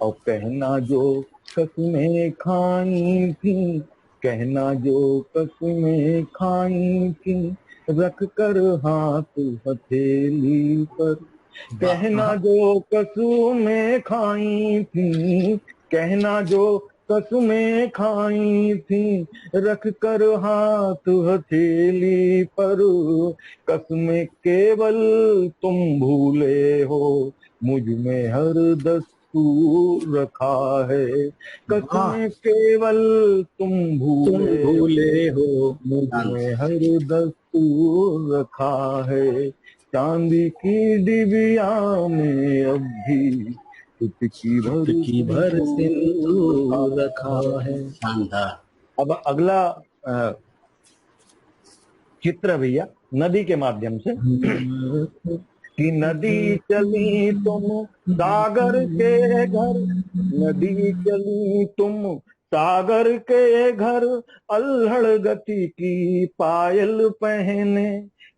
[SPEAKER 3] और कहना जो कसमें खाई थी, कहना जो कसमें खाई थी, रख कर हाथ हथेली पर।
[SPEAKER 1] वाह
[SPEAKER 3] कहना जो कसमें खाई थी, कहना जो कसमें खाई थी, रख कर हाथ हथेली पर। कसमें केवल तुम भूले हो, मुझ में हर दस्तूर रखा है।
[SPEAKER 2] वाह।
[SPEAKER 3] कसमें केवल तुम
[SPEAKER 2] तुम
[SPEAKER 3] भूले
[SPEAKER 2] भूले
[SPEAKER 3] हो,
[SPEAKER 2] हो।
[SPEAKER 3] मुझ
[SPEAKER 1] शांत
[SPEAKER 3] में हर दस्तूर रखा है। चांदी की डिबिया में अब भी चुटकी भर
[SPEAKER 2] चुटकी भर
[SPEAKER 3] सिंदूर रखा
[SPEAKER 2] सिंदूर रखा
[SPEAKER 3] है।
[SPEAKER 2] है।
[SPEAKER 1] शानदार।
[SPEAKER 3] अब अगला चित्र भैया नदी के माध्यम से कि नदी चली तुम सागर के घर, नदी चली तुम सागर के घर, अल्हड़ गति की पायल पहने।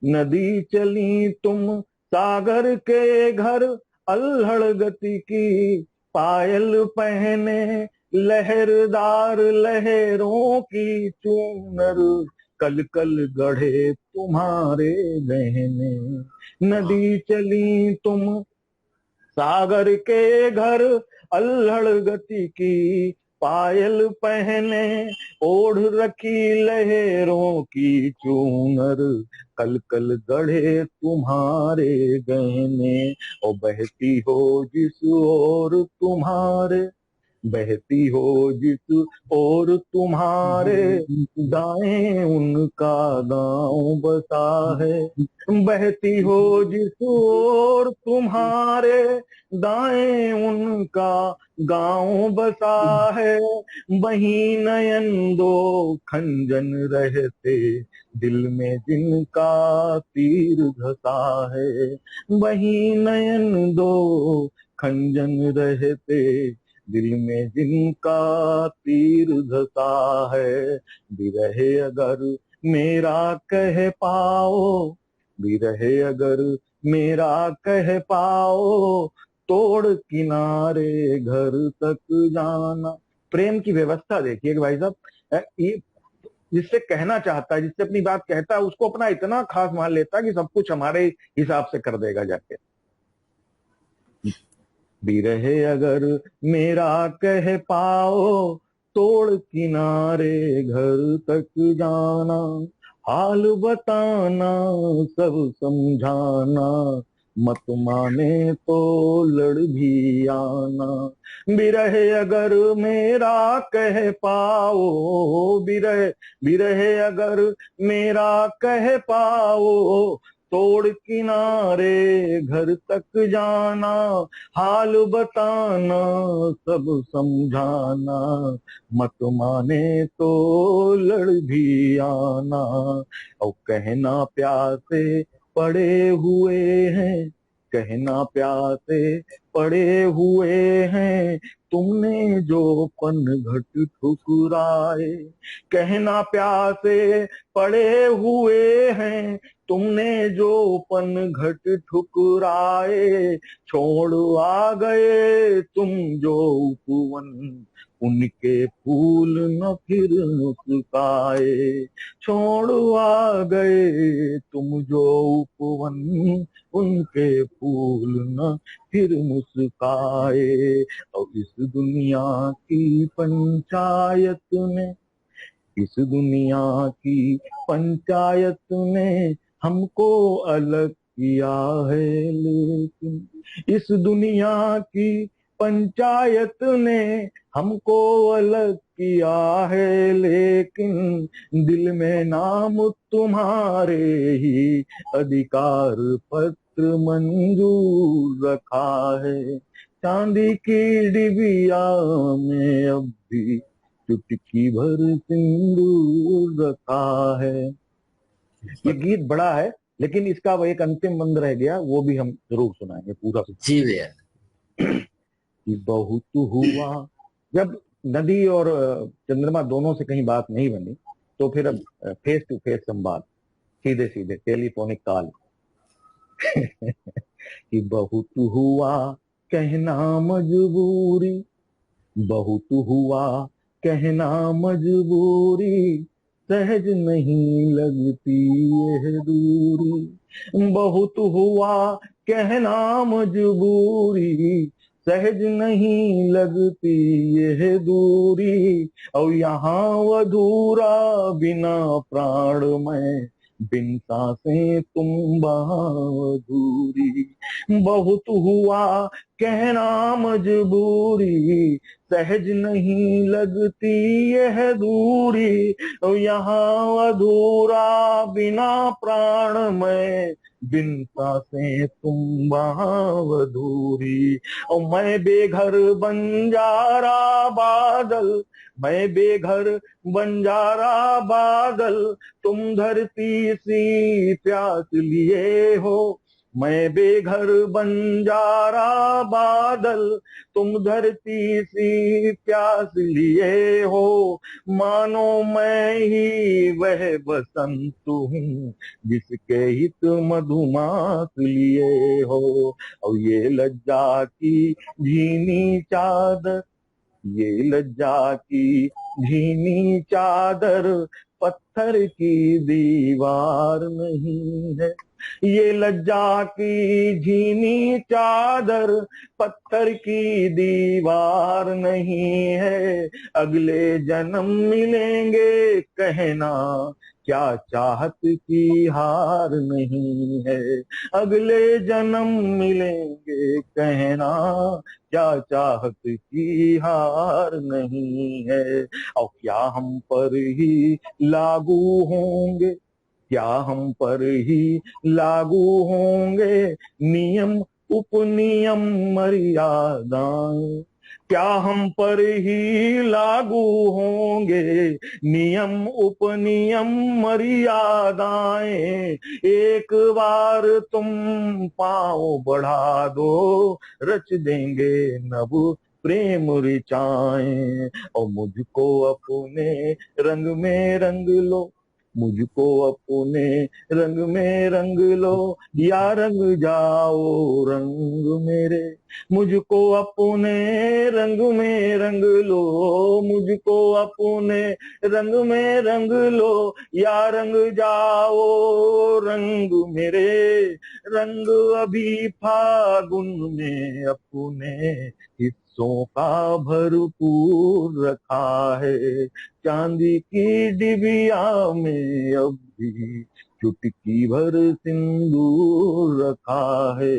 [SPEAKER 3] नदी चली तुम सागर के घर, अल्हड़ गति की पायल पहने। लहरदार लहरों की चूनर, कल कल गढ़े तुम्हारे गहने। नदी चली तुम सागर के घर, अल्हड़ गति की पायल पहने ओढ़ रखी लहरों की चूनर, कल कल गढ़े तुम्हारे गहने। और बहती हो जिस ओर तुम्हारे, बहती हो जिस ओर तुम्हारे, दाएं उनका गांव बसा है। बहती हो जिस ओर तुम्हारे, दाएं उनका गांव बसा है। वहीं नयन दो खंजन रहते, दिल में जिनका तीर धसा है। वहीं नयन दो खंजन रहते, दिल में जिनका तीर धसा है। बिरहे अगर मेरा कह पाओ, बिरहे अगर मेरा कह पाओ, तोड़ किनारे घर तक जाना। प्रेम की व्यवस्था देखिए भाई साहब, ये जिससे कहना चाहता है, जिससे अपनी बात कहता है, उसको अपना इतना खास मान लेता है कि सब कुछ हमारे हिसाब से कर देगा जाके। बिरहे अगर मेरा कह पाओ, तोड़ किनारे घर तक जाना। हाल बताना सब समझाना, मत माने तो लड़ भी आना। बिरहे अगर मेरा कह पाओ, बिरहे बिरहे अगर मेरा कह पाओ, तोड़ किनारे घर तक जाना। हाल बताना सब समझाना, मत माने तो लड़ भी आना। और कहना प्यासे पड़े हुए हैं, कहना प्यासे पड़े हुए हैं, तुमने जो पन घट ठुकराए। कहना प्यासे पड़े हुए हैं, तुमने जो पन घट ठुकराए। छोड़ आ गए तुम जो उपवन, उनके फूल न फिर मुस्काए। छोड़ आ गए तुम जो उपवन, उनके फूल न फिर मुस्काए। और इस दुनिया की पंचायत में, इस दुनिया की पंचायत ने हमको अलग किया है, लेकिन इस दुनिया की पंचायत ने हमको अलग किया है। लेकिन दिल में नाम तुम्हारे ही अधिकार पत्र मंजूर रखा है। चांदी की डिबिया में अब भी चुटकी भर सिंदूर रखा है। ये गीत बड़ा है, लेकिन इसका वो एक अंतिम बंद रह गया, वो भी हम जरूर सुनाएंगे पूरा।
[SPEAKER 1] जी भैया।
[SPEAKER 3] कि बहुत हुआ, जब नदी और चंद्रमा दोनों से कहीं बात नहीं बनी, तो फिर अब फेस टू फेस संवाद, सीधे सीधे टेलीफोनिक कॉल। कि बहुत हुआ कहना मजबूरी, बहुत हुआ कहना मजबूरी, सहज नहीं लगती यह दूरी। बहुत हुआ कहना मजबूरी, सहज नहीं लगती यह दूरी। और यहाँ अधूरा बिना प्राण में, बिन सांसें तुम वहाँ अधूरी। बहुत हुआ कहना मजबूरी, सहज नहीं लगती यह दूरी। यहाँ अधूरा बिना प्राण में, बिन सांसें तुम वहाँ अधूरी। और मैं बेघर बंजारा बादल, मैं बेघर बंजारा बादल, तुम धरती सी प्यास लिए हो। मैं बेघर बंजारा बादल, तुम धरती सी प्यास लिए हो। मानो मैं ही वह बसंत हूँ, जिसके हित मधुमास लिए हो। और ये लज्जा की भीनी चादर, ये लज्जा की भीनी चादर, पत्थर की दीवार नहीं है। ये लज्जा की झीनी चादर पत्थर की दीवार नहीं है। अगले जन्म मिलेंगे कहना, क्या चाहत की हार नहीं है। अगले जन्म मिलेंगे कहना, क्या चाहत की हार नहीं है। और क्या हम पर ही लागू होंगे, क्या हम पर ही लागू होंगे नियम उपनियम मर्यादाएं। क्या हम पर ही लागू होंगे नियम उपनियम मर्यादाएं। एक बार तुम पाँव बढ़ा दो, रच देंगे नभ प्रेम ऋचाएं। और मुझको अपने रंग में रंग लो, मुझको अपने रंग में रंग लो, या रंग जाओ रंग मेरे। मुझको अपने रंग में रंग लो, मुझको अपने रंग में रंग लो, या रंग जाओ रंग मेरे। रंग अभी फागुन में अपने हिस्सों का भरपूर रखा है। चांदी की डिबिया में अब भी चुटकी भर सिंदूर रखा है।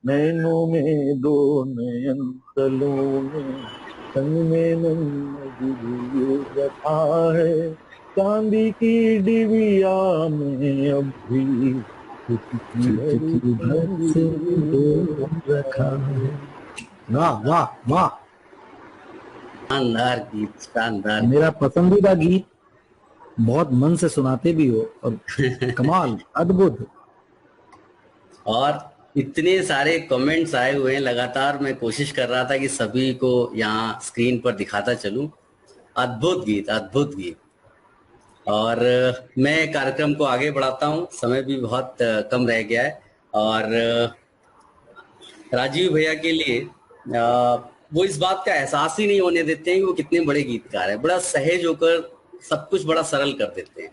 [SPEAKER 3] नैनों में दो नयन तलों में संग में नंद रखा है। चांदी की डिबिया में अब भी चुटकी भर सिंदूर रखा है।
[SPEAKER 2] वाह वाह वाह,
[SPEAKER 1] शानदार गीत, शानदार।
[SPEAKER 2] मेरा पसंदीदा गीत, बहुत मन से सुनाते भी हो और कमाल, अद्भुत।
[SPEAKER 1] और इतने सारे कमेंट्स आए हुए हैं, लगातार मैं कोशिश कर रहा था कि सभी को यहाँ स्क्रीन पर दिखाता चलूं। अद्भुत गीत, अद्भुत गीत। और मैं कार्यक्रम को आगे बढ़ाता हूं, समय भी बहुत कम रह गया है। और राजीव भैया के लिए वो इस बात का एहसास ही नहीं होने देते हैं कि वो कितने बड़े गीतकार हैं। बड़ा सहज होकर सब कुछ बड़ा सरल कर देते हैं।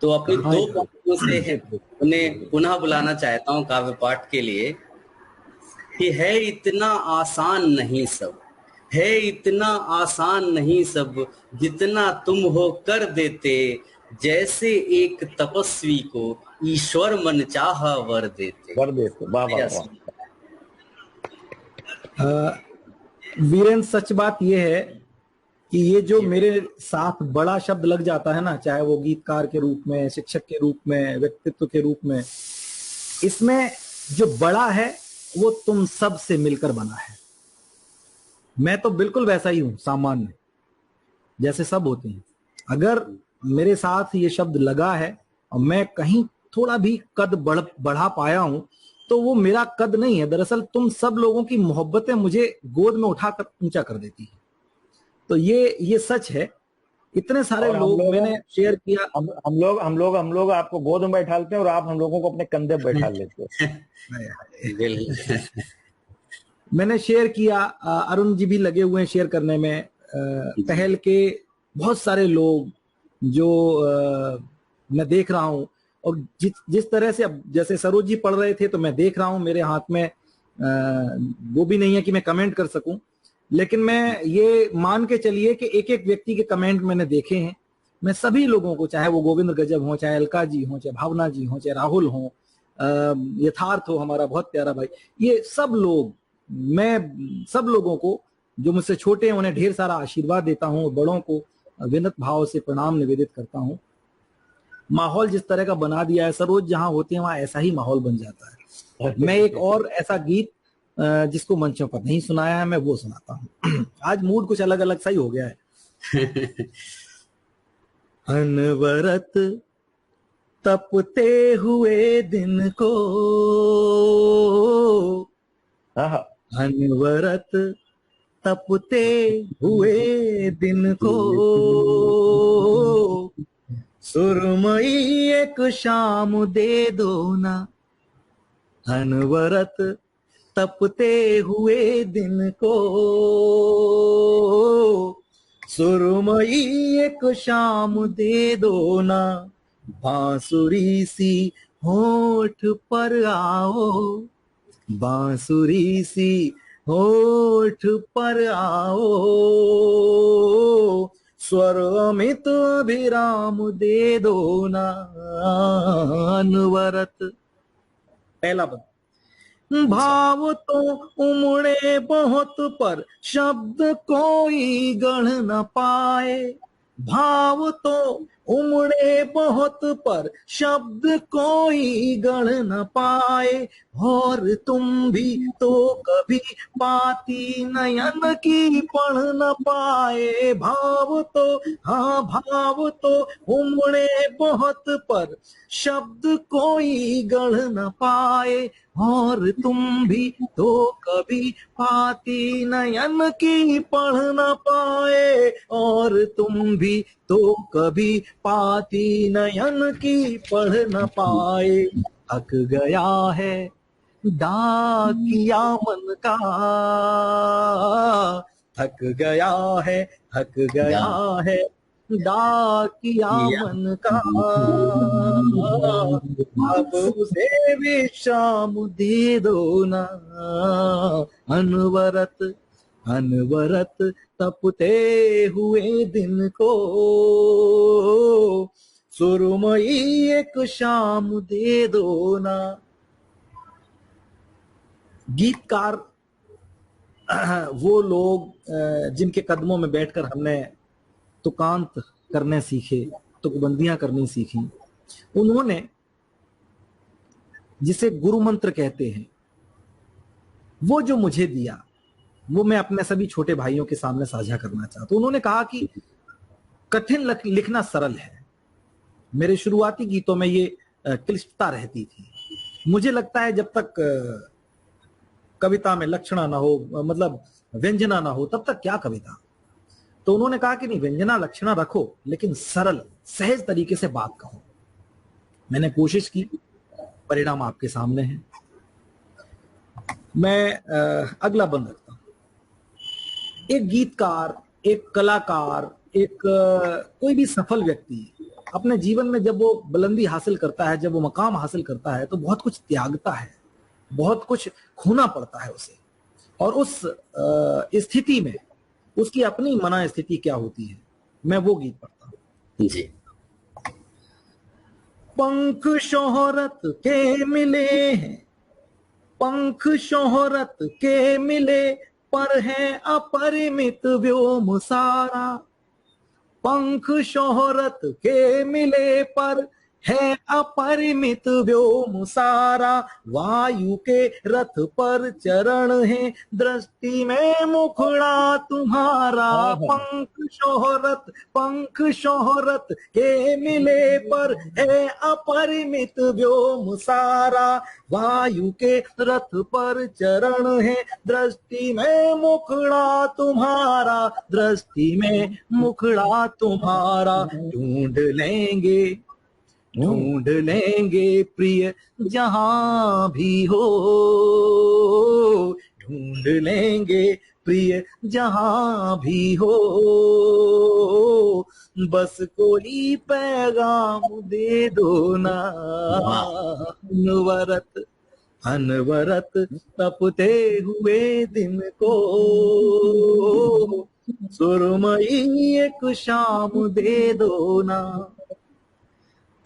[SPEAKER 1] तो अपनी दो पंक्तियों से उन्हें पुनः बुलाना चाहता हूं काव्य पाठ के लिए कि है इतना आसान नहीं सब, है इतना आसान नहीं सब, जितना तुम हो कर देते, जैसे एक तपस्वी को ईश्वर मन चाहा वर देते।
[SPEAKER 3] वाह वाह वाह।
[SPEAKER 2] वीरेंद्र, सच बात यह है कि ये जो मेरे साथ बड़ा शब्द लग जाता है ना, चाहे वो गीतकार के रूप में, शिक्षक के रूप में, व्यक्तित्व के रूप में, इसमें जो बड़ा है वो तुम सब से मिलकर बना है। मैं तो बिल्कुल वैसा ही हूं, सामान्य जैसे सब होते हैं। अगर मेरे साथ ये शब्द लगा है और मैं कहीं थोड़ा भी कद बढ़ा पाया हूं, तो वो मेरा कद नहीं है, दरअसल तुम सब लोगों की मोहब्बतें मुझे गोद में उठाकर ऊंचा कर देती है। तो ये सच है। इतने सारे लोग मैंने शेयर किया।
[SPEAKER 3] हम लोग आपको गोद में बैठाते हैं और आप हम लोगों को अपने कंधे पर बैठा लेते हैं।
[SPEAKER 2] मैंने शेयर किया, अरुण जी भी लगे हुए हैं शेयर करने में। पहल के बहुत सारे लोग जो मैं देख रहा हूं, और जिस तरह से, अब जैसे सरोज जी पढ़ रहे थे तो मैं देख रहा हूं, मेरे हाथ में वो भी नहीं है कि मैं कमेंट कर सकूं, लेकिन मैं ये मान के चलिए कि एक एक व्यक्ति के कमेंट मैंने देखे हैं। मैं सभी लोगों को, चाहे वो गोविंद गजब हो, चाहे अलका जी हो, चाहे भावना जी हो, चाहे राहुल हो, यथार्थ हो हमारा बहुत प्यारा भाई, ये सब लोग, मैं सब लोगों को जो मुझसे छोटे हैं उन्हें ढेर सारा आशीर्वाद देता हूं, बड़ों को विनत भाव से प्रणाम निवेदित करता हूं। माहौल जिस तरह का बना दिया है, सरोज जहां होते हैं वहां ऐसा ही माहौल बन जाता है। मैं एक और ऐसा गीत जिसको मंचों पर नहीं सुनाया है, मैं वो सुनाता हूं। आज मूड कुछ अलग अलग सा ही हो गया है। अनवरत तपते हुए दिन को, अनवरत तपते हुए दिन को, सुरमई एक शाम दे दो ना। अनवरत तपते हुए दिन को, सुरमई एक शाम दे दो ना। बांसुरी सी होठ पर आओ, बांसुरी सी होठ पर आओ, स्वर अमित अभिराम दे दो ना अनवरत। पहला बंद। भाव तो उमड़े बहुत पर शब्द कोई गढ़ न पाए, भाव तो उमड़े बहुत पर शब्द कोई गढ़ न पाए, और तुम भी तो कभी पाती नयन की पढ़ न पाए। भाव तो, हाँ भाव तो उमड़े बहुत पर शब्द कोई गढ़ न पाए, और तुम भी तो कभी पाती नयन की पढ़ न पाए, और तुम भी तो कभी पाती नयन की पढ़ न पाए। थक गया है डाकिया मन का, थक गया है, थक गया है डाकिया मन का, अब उसे विश्राम दे दो ना अनवरत, अनवरत तपते हुए दिन को, सुरमई एक शाम दे दो ना। गीतकार वो लोग जिनके कदमों में बैठकर हमने तुकांत करने सीखे, तुकबंदियां करनी सीखी, उन्होंने जिसे गुरु मंत्र कहते हैं, वो जो मुझे दिया, वो मैं अपने सभी छोटे भाइयों के सामने साझा करना चाहता हूं। उन्होंने कहा कि कठिन लिखना सरल है। मेरे शुरुआती गीतों में ये क्लिष्टता रहती थी। मुझे लगता है जब तक कविता में लक्षणा ना हो, मतलब व्यंजना ना हो, तब तक क्या कविता। तो उन्होंने कहा कि नहीं, व्यंजना लक्षणा रखो, लेकिन सरल सहज तरीके से बात कहो। मैंने कोशिश की, परिणाम आपके सामने है। मैं अगला बंद रखता हूं। एक गीतकार, एक कलाकार, एक कोई भी सफल व्यक्ति अपने जीवन में जब वो बुलंदी हासिल करता है, जब वो मकाम हासिल करता है, तो बहुत कुछ त्यागता है, बहुत कुछ खोना पड़ता है उसे। और उस स्थिति में उसकी अपनी मना स्थिति क्या होती है, मैं वो गीत पढ़ता हूं
[SPEAKER 1] जी।
[SPEAKER 2] पंख शोहरत के मिले हैं, पंख शोहरत के मिले, पर है अपरिमित व्योम सारा। पंख शोहरत के मिले पर है अपरिमित व्योम सारा। वायु के रथ पर चरण है, दृष्टि में मुखड़ा तुम्हारा। पंख शोहरत के मिले पर है अपरिमित व्योम सारा। वायु के रथ पर चरण है, दृष्टि में मुखड़ा तुम्हारा, दृष्टि में मुखड़ा तुम्हारा। ढूंढ लेंगे प्रिय जहां भी हो, ढूंढ लेंगे प्रिय जहां भी हो, बस कोई पैगाम दे दो ना अनवरत, अनवरत तपते हुए दिन को, सुरमई एक शाम दे दो ना।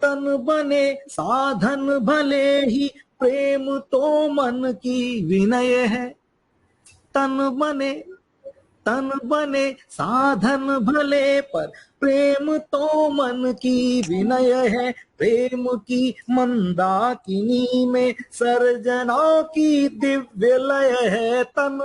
[SPEAKER 2] तन बने साधन भले ही, प्रेम तो मन की विनय है। तन बने साधन भले, पर प्रेम तो मन की विनय है। प्रेम की मंदाकिनी में सर्जना की दिव्य लय है। तन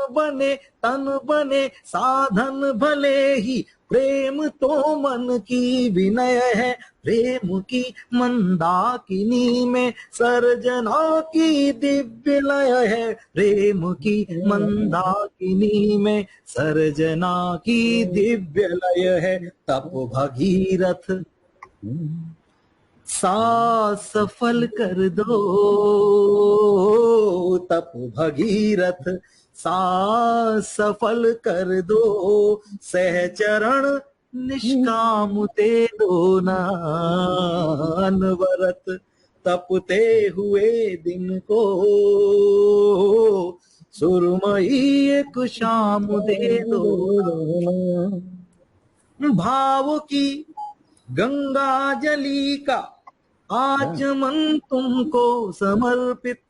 [SPEAKER 2] बने साधन भले ही, प्रेम तो मन की विनय है। प्रेम की मंदाकिनी में सर्जना की दिव्य लय है। प्रेम की मंदाकिनी में सर्जना की दिव्य लय है। तप भगीरथ सा सफल कर दो, तप भगीरथ सा सफल कर दो, सहचरण निष्काम दे दो ना अनवरत, तपते हुए दिन को सुरमई एक शाम दे दो, भाव की गंगा जली का आचमन तुमको समर्पित।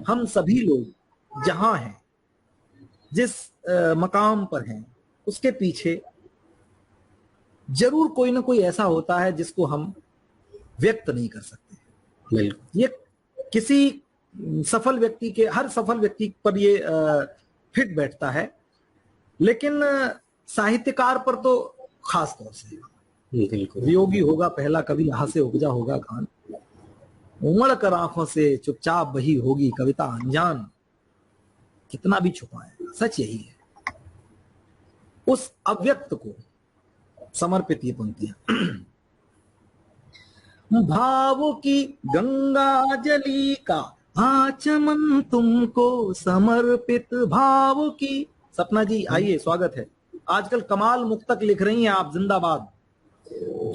[SPEAKER 2] हम सभी लोग जहां हैं, जिस मकाम पर हैं, उसके पीछे जरूर कोई ना कोई ऐसा होता है जिसको हम व्यक्त नहीं कर सकते।
[SPEAKER 1] बिल्कुल।
[SPEAKER 2] ये किसी सफल व्यक्ति के, हर सफल व्यक्ति पर ये फिट बैठता है, लेकिन साहित्यकार पर तो खास तौर से।
[SPEAKER 1] बिल्कुल।
[SPEAKER 2] वियोगी होगा पहला कवि, यहाँ से उपजा होगा गान, उमड़ कर आंखों से चुपचाप बही होगी कविता अनजान, कितना भी छुपाए सच यही है। उस अव्यक्त को समर्पित ये पंक्तियां। भाव की गंगा जली का आचमन तुमको समर्पित, भाव की। सपना जी आइए, स्वागत है। आजकल कमाल मुक्तक लिख रही हैं आप, जिंदाबाद।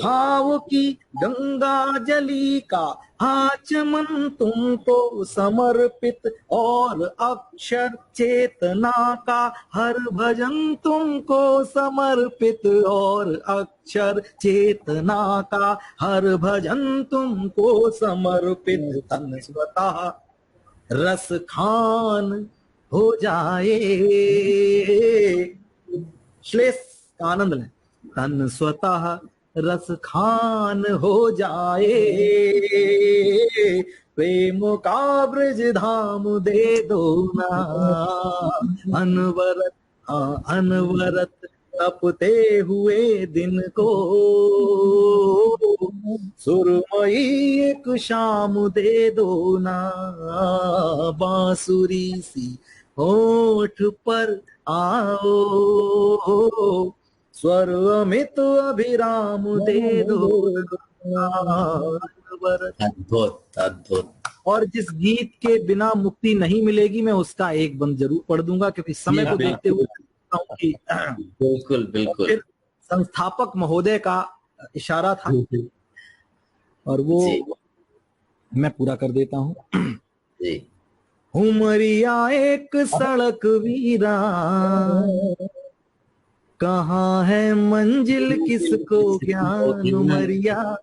[SPEAKER 2] भाव की गंगा जली का आचमन तुमको समर्पित, और अक्षर चेतना का हर भजन तुमको समर्पित, और अक्षर चेतना का हर भजन तुमको समर्पित। तन स्वतः रस खान हो जाए, श्लेष का आनंद लें। तन स्वतः रस खान हो जाए, प्रेम का ब्रज धाम दे दो ना, अनवरत अनवरत तपते हुए दिन को सुरमई एक शाम दे दो ना, बांसुरी सी होठ पर आओ, स्वर अमित अभिराम दे दो।
[SPEAKER 1] अद्भुत अद्भुत।
[SPEAKER 2] और जिस गीत के बिना मुक्ति नहीं मिलेगी, मैं उसका एक बंद जरूर पढ़ दूंगा, क्योंकि समय को देखते हुए कि
[SPEAKER 1] बिल्कुल बिल्कुल
[SPEAKER 2] फिर संस्थापक महोदय का इशारा था, और वो मैं पूरा कर देता हूँ। उमरिया एक सड़क वीरा, कहाँ है मंजिल किसको ज्ञान, उमरिया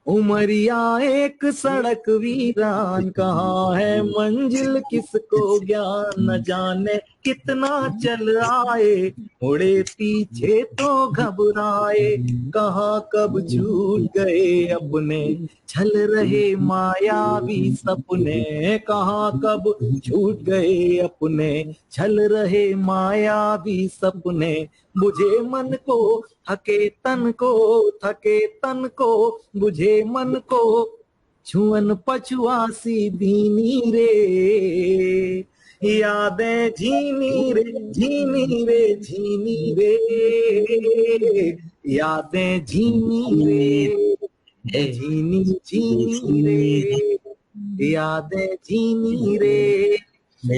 [SPEAKER 2] उमरिया एक सड़क वीरान, कहाँ है मंजिल किसको ज्ञान, न जाने कितना चल आए, मुड़े पीछे तो घबराए, कहाँ कब छूट गए अपने छल रहे मायावी सपने, कहाँ कब छूट गए अपने छल रहे मायावी सपने, बुझे मन को थके तन को, थके तन को बुझे मन को, छुअन पछुआसी दीनी रे, यादें झीनी रे झीनी रे झीनी रे, यादें झीनी रे झीनी झीनी रे, यादें झीनी रे,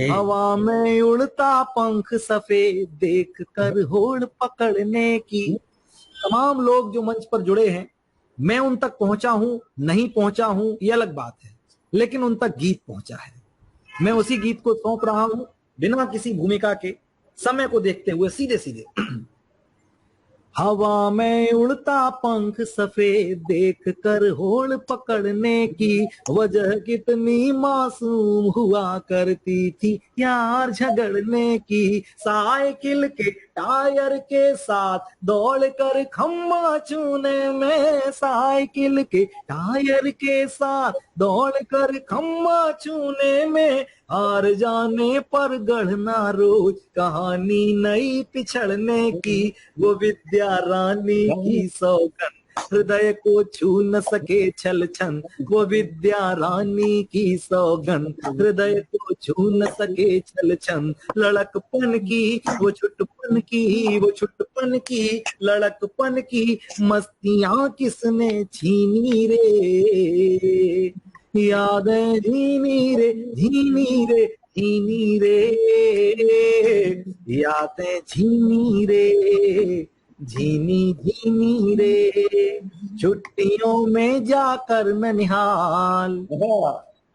[SPEAKER 2] हवा में उड़ता पंख सफेद देख कर होड़ पकड़ने की। तमाम लोग जो मंच पर जुड़े हैं, मैं उन तक पहुंचा हूं नहीं पहुंचा हूं ये अलग बात है, लेकिन उन तक गीत पहुंचा है। मैं उसी गीत को सौंप रहा हूं, बिना किसी भूमिका के, समय को देखते हुए सीधे सीधे। हवा में उड़ता पंख सफेद देख कर होड़ पकड़ने की, वजह कितनी मासूम हुआ करती थी यार झगड़ने की, साइकिल के टायर के साथ दौड़ कर खम्मा छूने में, साइकिल के टायर के साथ दौड़ कर खम्मा छूने में, हार जाने पर गढ़ना रोज कहानी नई पिछड़ने की, वो विद्या रानी की सौगंध हृदय को छू न सके छल छन, वो विद्या रानी की सौगंध हृदय को छू न सके छल छन, लड़कपन की वो छुटपन की, वो छुटपन की लड़कपन की मस्तियां किसने छीनी रे, यादें झीनी रे झीनी रे झीनी रे, यादें झीनी रे झीनी झीनी रे, छुट्टियों में जाकर ननिहाल,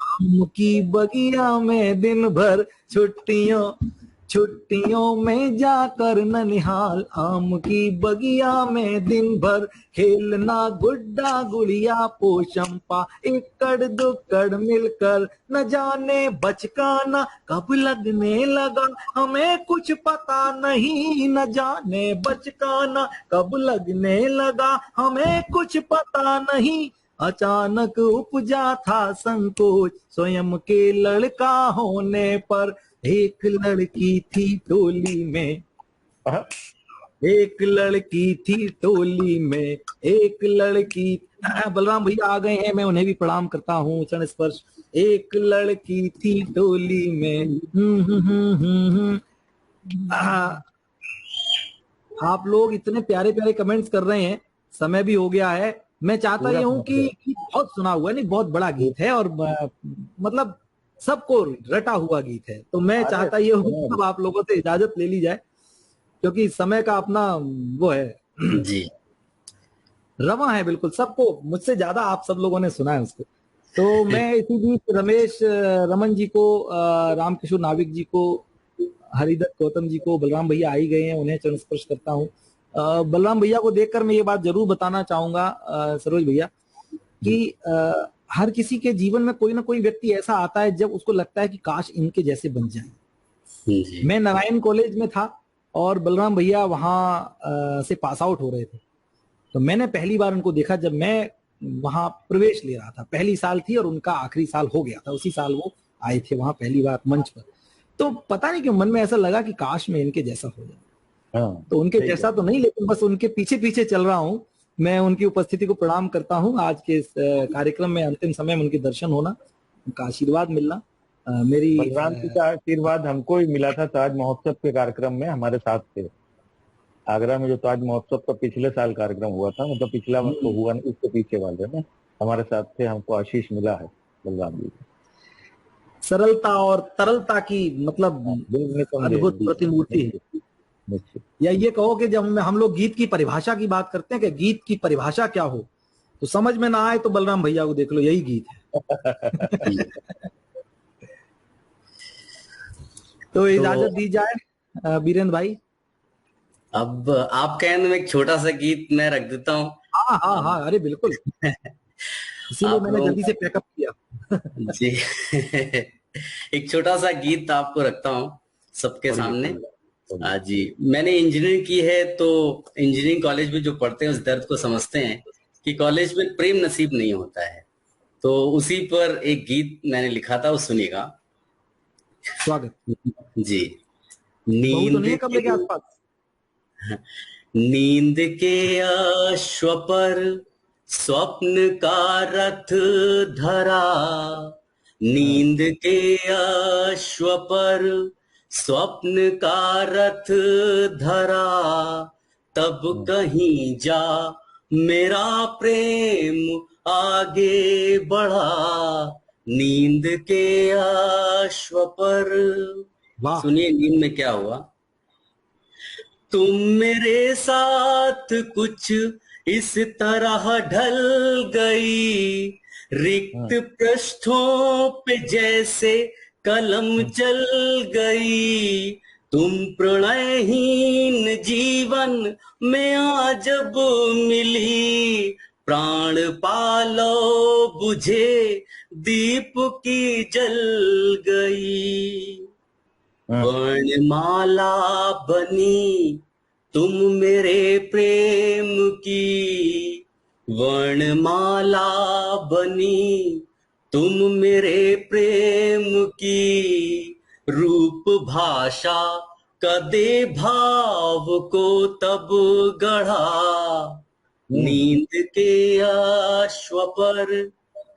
[SPEAKER 2] आम की बगिया में दिन भर, छुट्टियों में जाकर ननिहाल, आम की बगिया में दिन भर, खेलना गुड्डा गुड़िया पोशंपा, एकड़ दुक्कड़ मिलकर, न जाने बचकाना कब लगने लगा, हमें कुछ पता नहीं, न जाने बचकाना कब लगने लगा, हमें कुछ पता नहीं, अचानक उपजा था संकोच, स्वयं के लड़का होने पर, एक लड़की थी टोली में, एक लड़की थी टोली में, एक लड़की। बलराम भैया आ गए हैं, मैं उन्हें भी प्रणाम करता हूँ, चरण स्पर्श। एक लड़की थी टोली में। आप लोग इतने प्यारे प्यारे कमेंट्स कर रहे हैं, समय भी हो गया है। मैं चाहता ये हूँ कि बहुत सुना हुआ नहीं, बहुत बड़ा गीत है और मतलब सबको रटा हुआ गीत है, तो मैं चाहता ये हूँ कि सब आप लोगों से इजाजत ले ली जाए, क्योंकि समय का अपना वो है
[SPEAKER 1] जी,
[SPEAKER 2] रवा है बिल्कुल, सबको मुझसे ज्यादा आप सब लोगों ने सुना है उसको। तो मैं इसी बीच रमेश रमन जी को, रामकिशोर नाविक जी को, हरिदत्त गौतम जी को, बलराम भैया आ ही गए हैं, उन्हें चरण स्पर्श करता हूँ। बलराम भैया को देखकर मैं ये बात जरूर बताना चाहूंगा सरोज भैया कि हर किसी के जीवन में कोई ना कोई व्यक्ति ऐसा आता है जब उसको लगता है कि काश इनके जैसे बन जाए। मैं नारायण कॉलेज में था और बलराम भैया वहां से पास आउट हो रहे थे, तो मैंने पहली बार उनको देखा जब मैं वहां प्रवेश ले रहा था। पहली साल थी और उनका आखिरी साल हो गया था, उसी साल वो आए थे वहां पहली बार मंच पर। तो पता नहीं क्यों मन में ऐसा लगा कि काश मैं इनके जैसा हो जाए। तो उनके जैसा तो नहीं, लेकिन बस उनके पीछे पीछे चल रहा हूँ। मैं उनकी उपस्थिति को प्रणाम करता हूँ। आज के इस कार्यक्रम में अंतिम समय में उनके दर्शन होना, उनका आशीर्वाद मिलना, मेरी
[SPEAKER 3] बलराम जी का आशीर्वाद हमको ही मिला था ताज महोत्सव के कार्यक्रम में, हमारे साथ थे आगरा में जो ताज महोत्सव का पिछले साल कार्यक्रम हुआ था, मतलब पिछला तो हुआ नहीं, उसके पीछे वाले में हमारे साथ थे, हमको आशीष मिला है बलराम जी।
[SPEAKER 2] सरलता और तरलता की मतलब अद्भुत प्रतिमूर्ति है। या ये कहो कि जब हम लोग गीत की परिभाषा की बात करते हैं कि गीत की परिभाषा क्या हो, तो समझ में ना आए तो बलराम भैया को देख लो, यही गीत है। तो इजाजत दी जाए वीरेंद्र भाई।
[SPEAKER 1] अब आप कहने में एक छोटा सा गीत मैं रख देता हूँ।
[SPEAKER 2] हाँ हाँ हाँ, अरे बिल्कुल, इसीलिए मैंने जल्दी से पैकअप किया।
[SPEAKER 1] जी। एक छोटा सा गीत आपको रखता हूँ सबके सामने। जी, मैंने इंजीनियरिंग की है, तो इंजीनियरिंग कॉलेज में जो पढ़ते हैं उस दर्द को समझते हैं कि कॉलेज में प्रेम नसीब नहीं होता है। तो उसी पर एक गीत मैंने लिखा था, वो सुनिएगा।
[SPEAKER 2] स्वागत
[SPEAKER 1] जी।
[SPEAKER 2] नींद तो नहीं है कमरे के आसपास?
[SPEAKER 1] नींद के अश्व पर स्वप्न का रथ धरा, नींद के अश्व पर स्वप्न का रथ धरा, तब कहीं जा मेरा प्रेम आगे बढ़ा, नींद के अश्व पर। सुनिए नींद में क्या हुआ। तुम मेरे साथ कुछ इस तरह ढल गई, रिक्त पृष्ठों पे जैसे कलम चल गई, तुम प्रणयहीन जीवन में आज जब मिली, प्राण पालो बुझे दीप की जल गई, वर्णमाला बनी तुम मेरे प्रेम की, वर्णमाला बनी तुम मेरे प्रेम की, रूप भाषा कदे भाव को तब गढ़ा, नींद के अश्व पर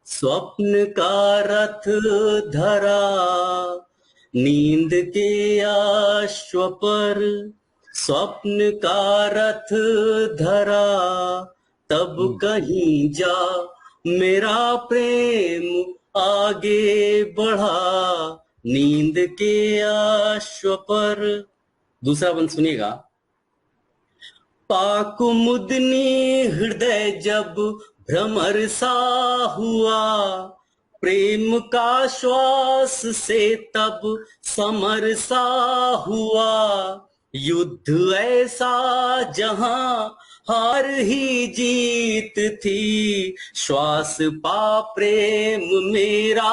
[SPEAKER 1] स्वप्न का रथ धरा, नींद के अश्व पर स्वप्न का रथ धरा, तब कहीं जा मेरा प्रेम आगे बढ़ा, नींद के अश्व पर। दूसरा बंद सुनिएगा। पाकुमुदनी हृदय जब भ्रमर सा हुआ, प्रेम का श्वास से तब समर सा हुआ। युद्ध ऐसा जहां हार ही जीत थी, श्वास पा प्रेम मेरा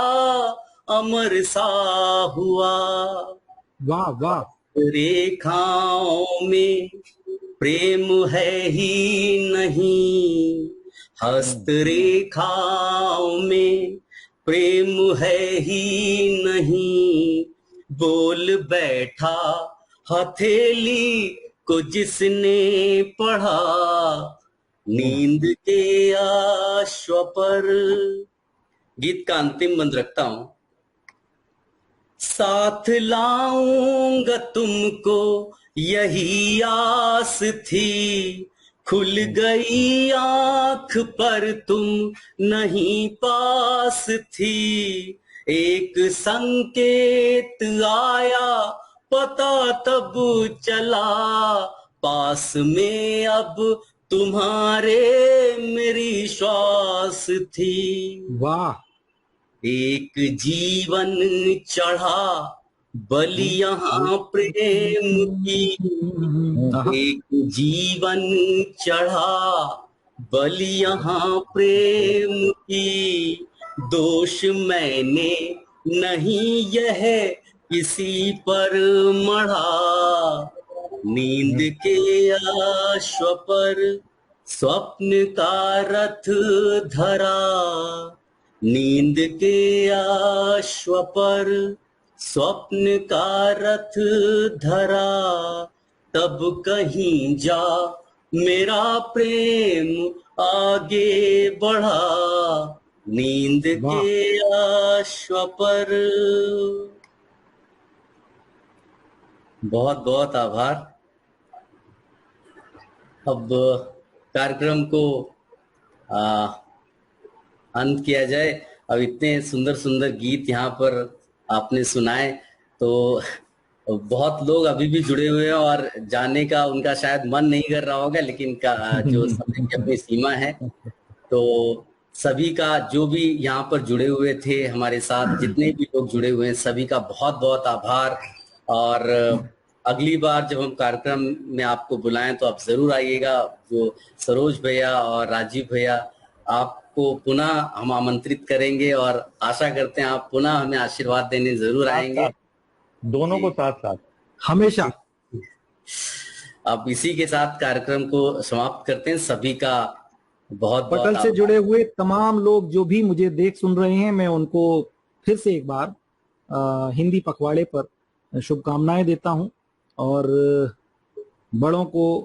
[SPEAKER 1] अमर सा हुआ।
[SPEAKER 2] वाह वाह।
[SPEAKER 1] रेखाओं में प्रेम है ही नहीं, हस्तरेखाओं में प्रेम है ही नहीं। बोल बैठा हथेली को जिसने पढ़ा, नींद के आश्व पर। गीत का अंतिम बंद रखता हूं। साथ लाऊंगा तुमको यही आस थी, खुल गई आंख पर तुम नहीं पास थी। एक संकेत आया पता तब चला, पास में अब तुम्हारे मेरी श्वास थी।
[SPEAKER 2] वाह।
[SPEAKER 1] एक जीवन चढ़ा बलि यहाँ प्रेम की, एक जीवन चढ़ा बलि यहाँ प्रेम की। दोष मैंने नहीं यह किसी पर मढ़ा, नींद के आश्व पर स्वप्न का रथ धरा। नींद के आश्व पर स्वप्न का रथ धरा, तब कहीं जा मेरा प्रेम आगे बढ़ा। नींद के आश्व पर। बहुत बहुत आभार। अब कार्यक्रम को अंत किया जाए। अब इतने सुंदर सुंदर गीत यहाँ पर आपने सुनाए, तो बहुत लोग अभी भी जुड़े हुए हैं और जाने का उनका शायद मन नहीं कर रहा होगा, लेकिन जो समय की अपनी सीमा है, तो सभी का जो भी यहाँ पर जुड़े हुए थे हमारे साथ, जितने भी लोग जुड़े हुए हैं, सभी का बहुत बहुत आभार। और अगली बार जब हम कार्यक्रम में आपको बुलाएं तो आप जरूर आइएगा। जो सरोज भैया और राजीव भैया, आपको पुनः हम आमंत्रित करेंगे और आशा करते हैं आप पुनः हमें आशीर्वाद देने जरूर आएंगे।
[SPEAKER 3] दोनों को साथ साथ
[SPEAKER 2] हमेशा।
[SPEAKER 1] अब इसी के साथ कार्यक्रम को समाप्त करते हैं। सभी का बहुत
[SPEAKER 2] पटल से जुड़े हुए तमाम लोग जो भी मुझे देख सुन रहे हैं, मैं उनको फिर से एक बार हिंदी पखवाड़े पर शुभकामनाएं देता हूं और बड़ों को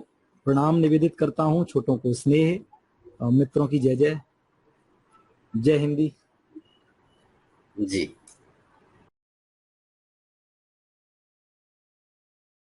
[SPEAKER 2] प्रणाम निवेदित करता हूं, छोटों को स्नेह, मित्रों की जय जय। जय हिंदी।
[SPEAKER 1] जी।